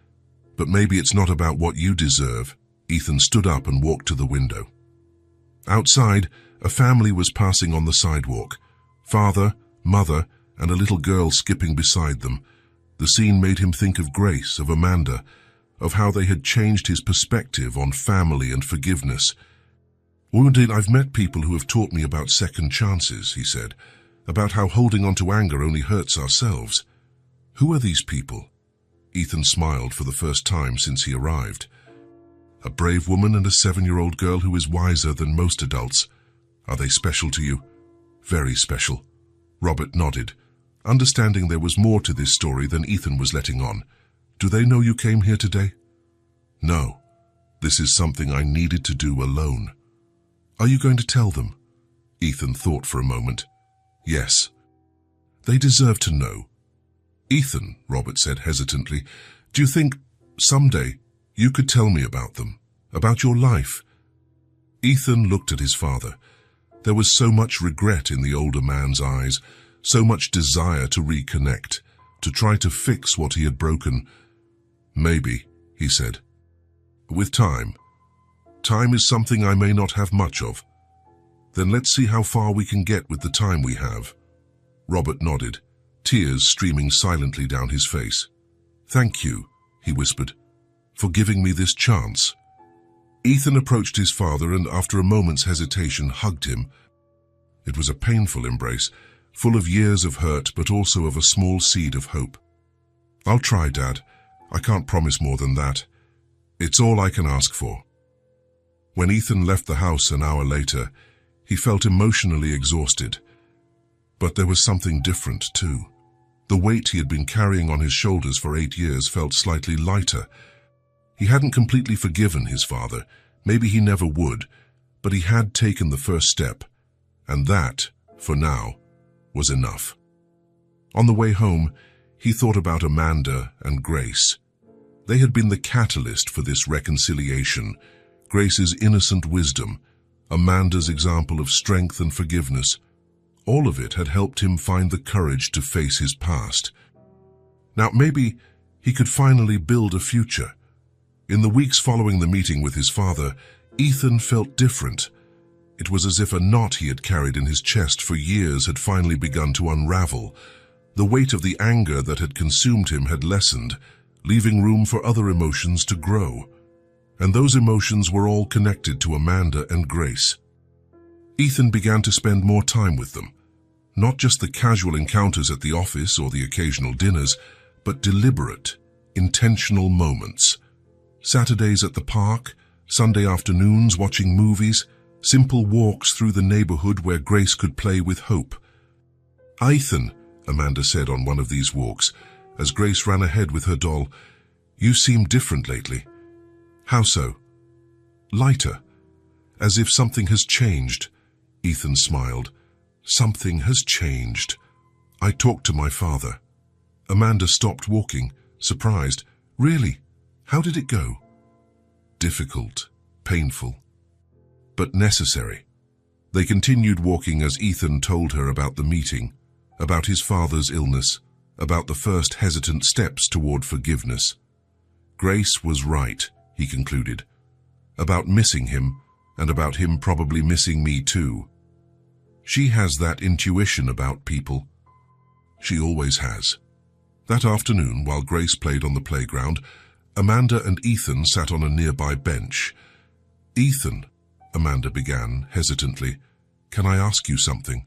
But maybe it's not about what you deserve." Ethan stood up and walked to the window. Outside, a family was passing on the sidewalk. Father, mother, and a little girl skipping beside them. The scene made him think of Grace, of Amanda, of how they had changed his perspective on family and forgiveness. "Wounded, I've met people who have taught me about second chances," he said, "about how holding on to anger only hurts ourselves." "Who are these people?" Ethan smiled for the first time since he arrived. "A brave woman and a 7-year-old girl who is wiser than most adults. Are they special to you?" "Very special." Robert nodded, understanding there was more to this story than Ethan was letting on. "Do they know you came here today?" "No. This is something I needed to do alone." "Are you going to tell them?" Ethan thought for a moment. "Yes. They deserve to know." "Ethan," Robert said hesitantly, "do you think someday you could tell me about them, about your life?" Ethan looked at his father. There was so much regret in the older man's eyes, so much desire to reconnect, to try to fix what he had broken. "Maybe," he said. "With time. Time is something I may not have much of. Then let's see how far we can get with the time we have." Robert nodded, tears streaming silently down his face. "Thank you," he whispered, "for giving me this chance." Ethan approached his father and, after a moment's hesitation, hugged him. It was a painful embrace, full of years of hurt, but also of a small seed of hope. "I'll try, Dad. I can't promise more than that. It's all I can ask for." When Ethan left the house an hour later, he felt emotionally exhausted. But there was something different, too. The weight he had been carrying on his shoulders for 8 years felt slightly lighter. He hadn't completely forgiven his father, maybe he never would, but he had taken the first step, and that, for now, was enough. On the way home, he thought about Amanda and Grace. They had been the catalyst for this reconciliation, Grace's innocent wisdom, Amanda's example of strength and forgiveness. All of it had helped him find the courage to face his past. Now, maybe He could finally build a future. In the weeks following the meeting with his father, Ethan felt different. It was as if a knot he had carried in his chest for years had finally begun to unravel. The weight of the anger that had consumed him had lessened, leaving room for other emotions to grow. And those emotions were all connected to Amanda and Grace. Ethan began to spend more time with them. Not just the casual encounters at the office or the occasional dinners, but deliberate, intentional moments. Saturdays at the park, Sunday afternoons watching movies, simple walks through the neighborhood where Grace could play with hope. "Ethan," Amanda said on one of these walks, as Grace ran ahead with her doll, "you seem different lately." "How so?" "Lighter. As if something has changed." Ethan smiled. "Something has changed. I talked to my father." Amanda stopped walking, surprised. "Really? How did it go?" "Difficult, painful, but necessary." They continued walking as Ethan told her about the meeting, about his father's illness, about the first hesitant steps toward forgiveness. Grace was right, he concluded, about missing him and about him probably missing me too. She has that intuition about people. She always has. That afternoon, while Grace played on the playground, Amanda and Ethan sat on a nearby bench. "Ethan," Amanda began hesitantly, "can I ask you something?"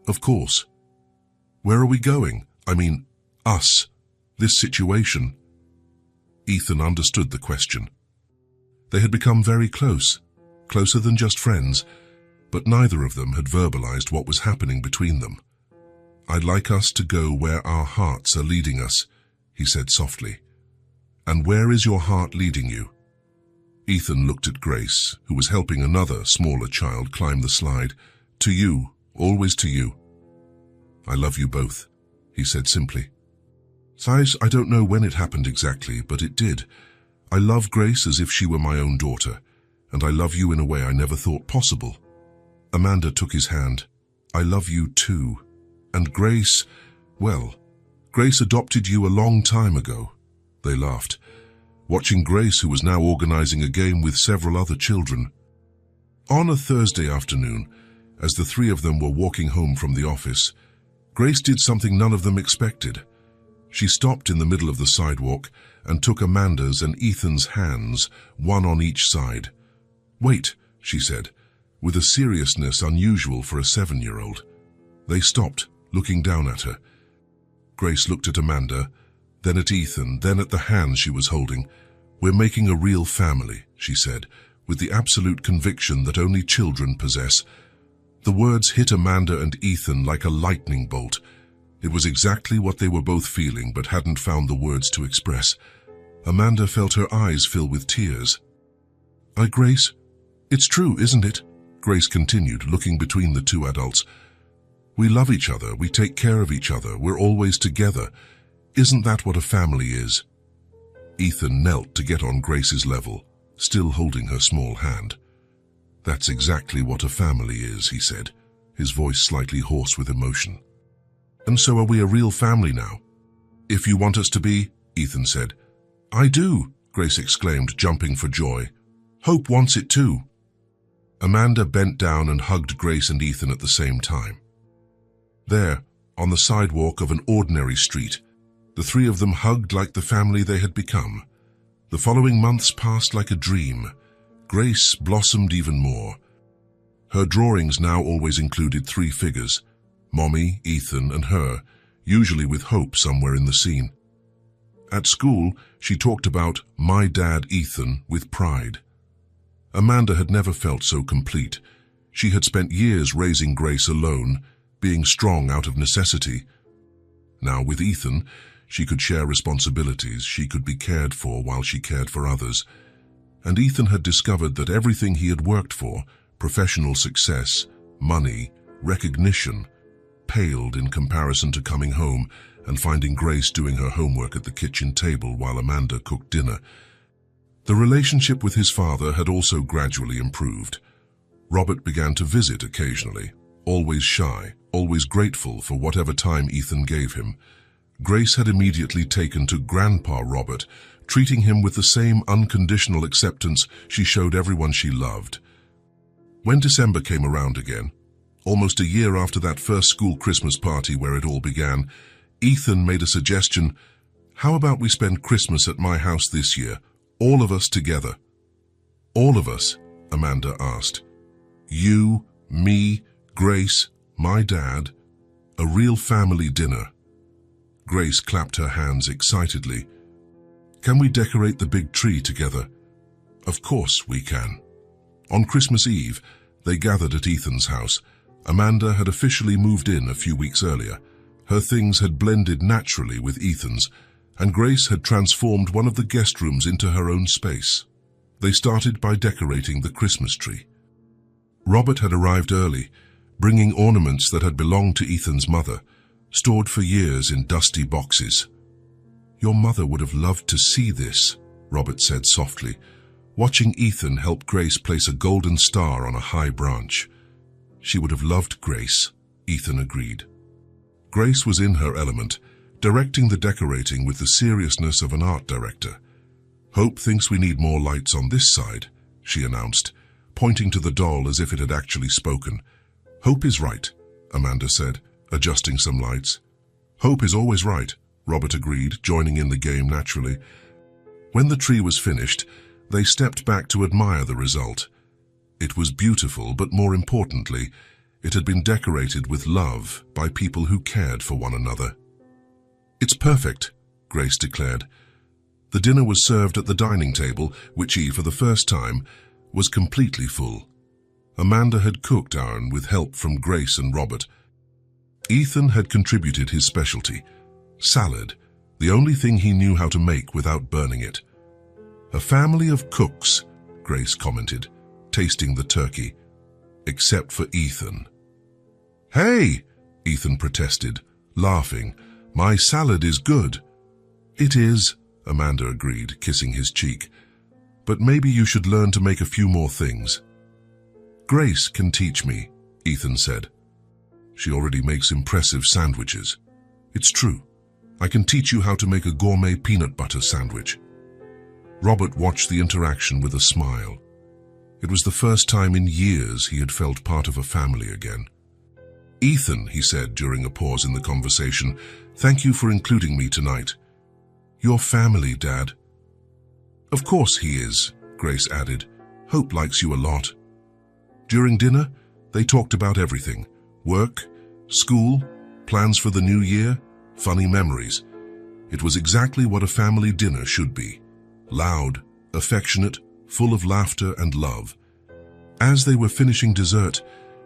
"Of course." "Where are we going? I mean, us, this situation." Ethan understood the question. They had become very close, closer than just friends, but neither of them had verbalized what was happening between them. "I'd like us to go where our hearts are leading us," he said softly. "And where is your heart leading you?" Ethan looked at Grace, who was helping another, smaller child climb the slide. "To you, always to you." "I love you both," he said simply. "Size, I don't know when it happened exactly, but it did. I love Grace as if she were my own daughter, and I love you in a way I never thought possible." Amanda took his hand. "I love you too. And Grace, well, Grace adopted you a long time ago." They laughed, watching Grace, who was now organizing a game with several other children. On a Thursday afternoon, as the three of them were walking home from the office, Grace did something none of them expected. She stopped in the middle of the sidewalk and took Amanda's and Ethan's hands, one on each side. "Wait," she said, with a seriousness unusual for a 7-year-old. They stopped, looking down at her. Grace looked at Amanda, then at Ethan, then at the hands she was holding. "We're making a real family," she said, with the absolute conviction that only children possess. The words hit Amanda and Ethan like a lightning bolt. It was exactly what they were both feeling but hadn't found the words to express. Amanda felt her eyes fill with tears. Grace, it's true, isn't it?" Grace continued, looking between the two adults. "We love each other, we take care of each other, we're always together. Isn't that what a family is?" Ethan knelt to get on Grace's level, still holding her small hand. "That's exactly what a family is," he said, his voice slightly hoarse with emotion. "And so are we a real family now?" "If you want us to be," Ethan said. "I do," Grace exclaimed, jumping for joy. "Hope wants it too." Amanda bent down and hugged Grace and Ethan at the same time. There, on the sidewalk of an ordinary street, the three of them hugged like the family they had become. The following months passed like a dream. Grace blossomed even more. Her drawings now always included 3 figures, Mommy, Ethan, and her, usually with Hope somewhere in the scene. At school, she talked about "my dad, Ethan" with pride. Amanda had never felt so complete. She had spent years raising Grace alone, being strong out of necessity. Now with Ethan, she could share responsibilities, she could be cared for while she cared for others. And Ethan had discovered that everything he had worked for, professional success, money, recognition, paled in comparison to coming home and finding Grace doing her homework at the kitchen table while Amanda cooked dinner. The relationship with his father had also gradually improved. Robert began to visit occasionally, always shy, always grateful for whatever time Ethan gave him. Grace had immediately taken to Grandpa Robert, treating him with the same unconditional acceptance she showed everyone she loved. When December came around again, almost a year after that first school Christmas party where it all began, Ethan made a suggestion. "How about we spend Christmas at my house this year, all of us together?" "All of us?" Amanda asked. "You, me, Grace, my dad, a real family dinner." Grace clapped her hands excitedly. "Can we decorate the big tree together?" "Of course we can." On Christmas Eve, they gathered at Ethan's house. Amanda had officially moved in a few weeks earlier. Her things had blended naturally with Ethan's, and Grace had transformed one of the guest rooms into her own space. They started by decorating the Christmas tree. Robert had arrived early, bringing ornaments that had belonged to Ethan's mother, stored for years in dusty boxes. "Your mother would have loved to see this," Robert said softly, watching Ethan help Grace place a golden star on a high branch. "She would have loved Grace," Ethan agreed. Grace was in her element, directing the decorating with the seriousness of an art director. "Hope thinks we need more lights on this side," she announced, pointing to the doll as if it had actually spoken. "Hope is right," Amanda said, adjusting some lights. "Hope is always right," Robert agreed, joining in the game naturally. When the tree was finished, they stepped back to admire the result. It was beautiful, but more importantly, it had been decorated with love by people who cared for one another. "It's perfect," Grace declared. The dinner was served at the dining table, which, for the first time, was completely full. Amanda had cooked ours with help from Grace and Robert. Ethan had contributed his specialty, salad, the only thing he knew how to make without burning it. "A family of cooks," Grace commented, tasting the turkey, "except for Ethan." "Hey!" Ethan protested, laughing. "My salad is good." "It is," Amanda agreed, kissing his cheek. "But maybe you should learn to make a few more things." "Grace can teach me," Ethan said. "She already makes impressive sandwiches." "It's true. I can teach you how to make a gourmet peanut butter sandwich." Robert watched the interaction with a smile. It was the first time in years he had felt part of a family again. "Ethan," he said during a pause in the conversation, "thank you for including me tonight." "Your family, Dad." "Of course he is," Grace added. "Hope likes you a lot." During dinner, they talked about everything: work, school, plans for the new year, funny memories. It was exactly what a family dinner should be: loud, affectionate, full of laughter and love. As they were finishing dessert,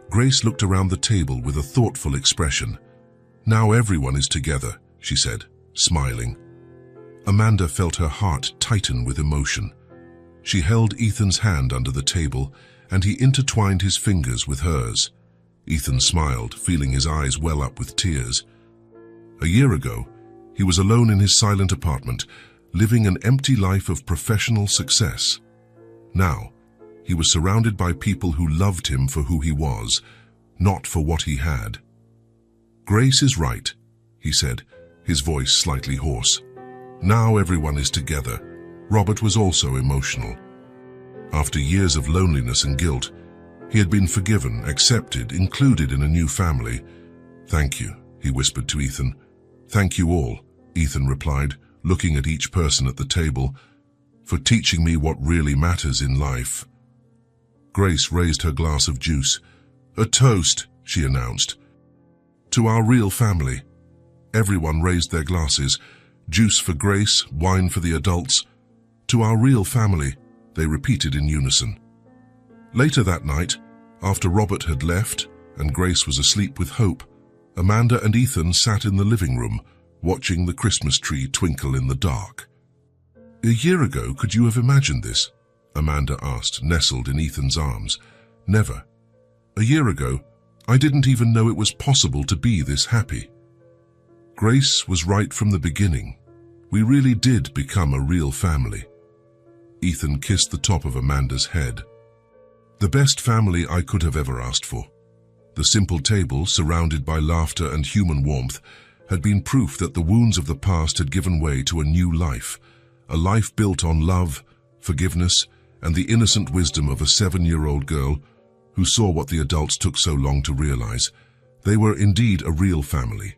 Grace looked around the table with a thoughtful expression. "Now everyone is together," she said, smiling. Amanda felt her heart tighten with emotion. She held Ethan's hand under the table, and he intertwined his fingers with hers. Ethan smiled, feeling his eyes well up with tears. A year ago, he was alone in his silent apartment, living an empty life of professional success. Now, he was surrounded by people who loved him for who he was, not for what he had. "Grace is right," he said, his voice slightly hoarse. "Now everyone is together." Robert was also emotional. After years of loneliness and guilt, he had been forgiven, accepted, included in a new family. "Thank you," he whispered to Ethan. "Thank you all," Ethan replied, looking at each person at the table, "for teaching me what really matters in life." Grace raised her glass of juice. "A toast," she announced. "To our real family." Everyone raised their glasses. Juice for Grace, wine for the adults. "To our real family," they repeated in unison. Later that night, after Robert had left and Grace was asleep with Hope, Amanda and Ethan sat in the living room, watching the Christmas tree twinkle in the dark. "A year ago, could you have imagined this?" Amanda asked, nestled in Ethan's arms. "Never. A year ago, I didn't even know it was possible to be this happy." Grace was right from the beginning. We really did become a real family. Ethan kissed the top of Amanda's head. "The best family I could have ever asked for." The simple table, surrounded by laughter and human warmth, had been proof that the wounds of the past had given way to a new life, a life built on love, forgiveness, and the innocent wisdom of a 7-year-old girl who saw what the adults took so long to realize. They were indeed a real family.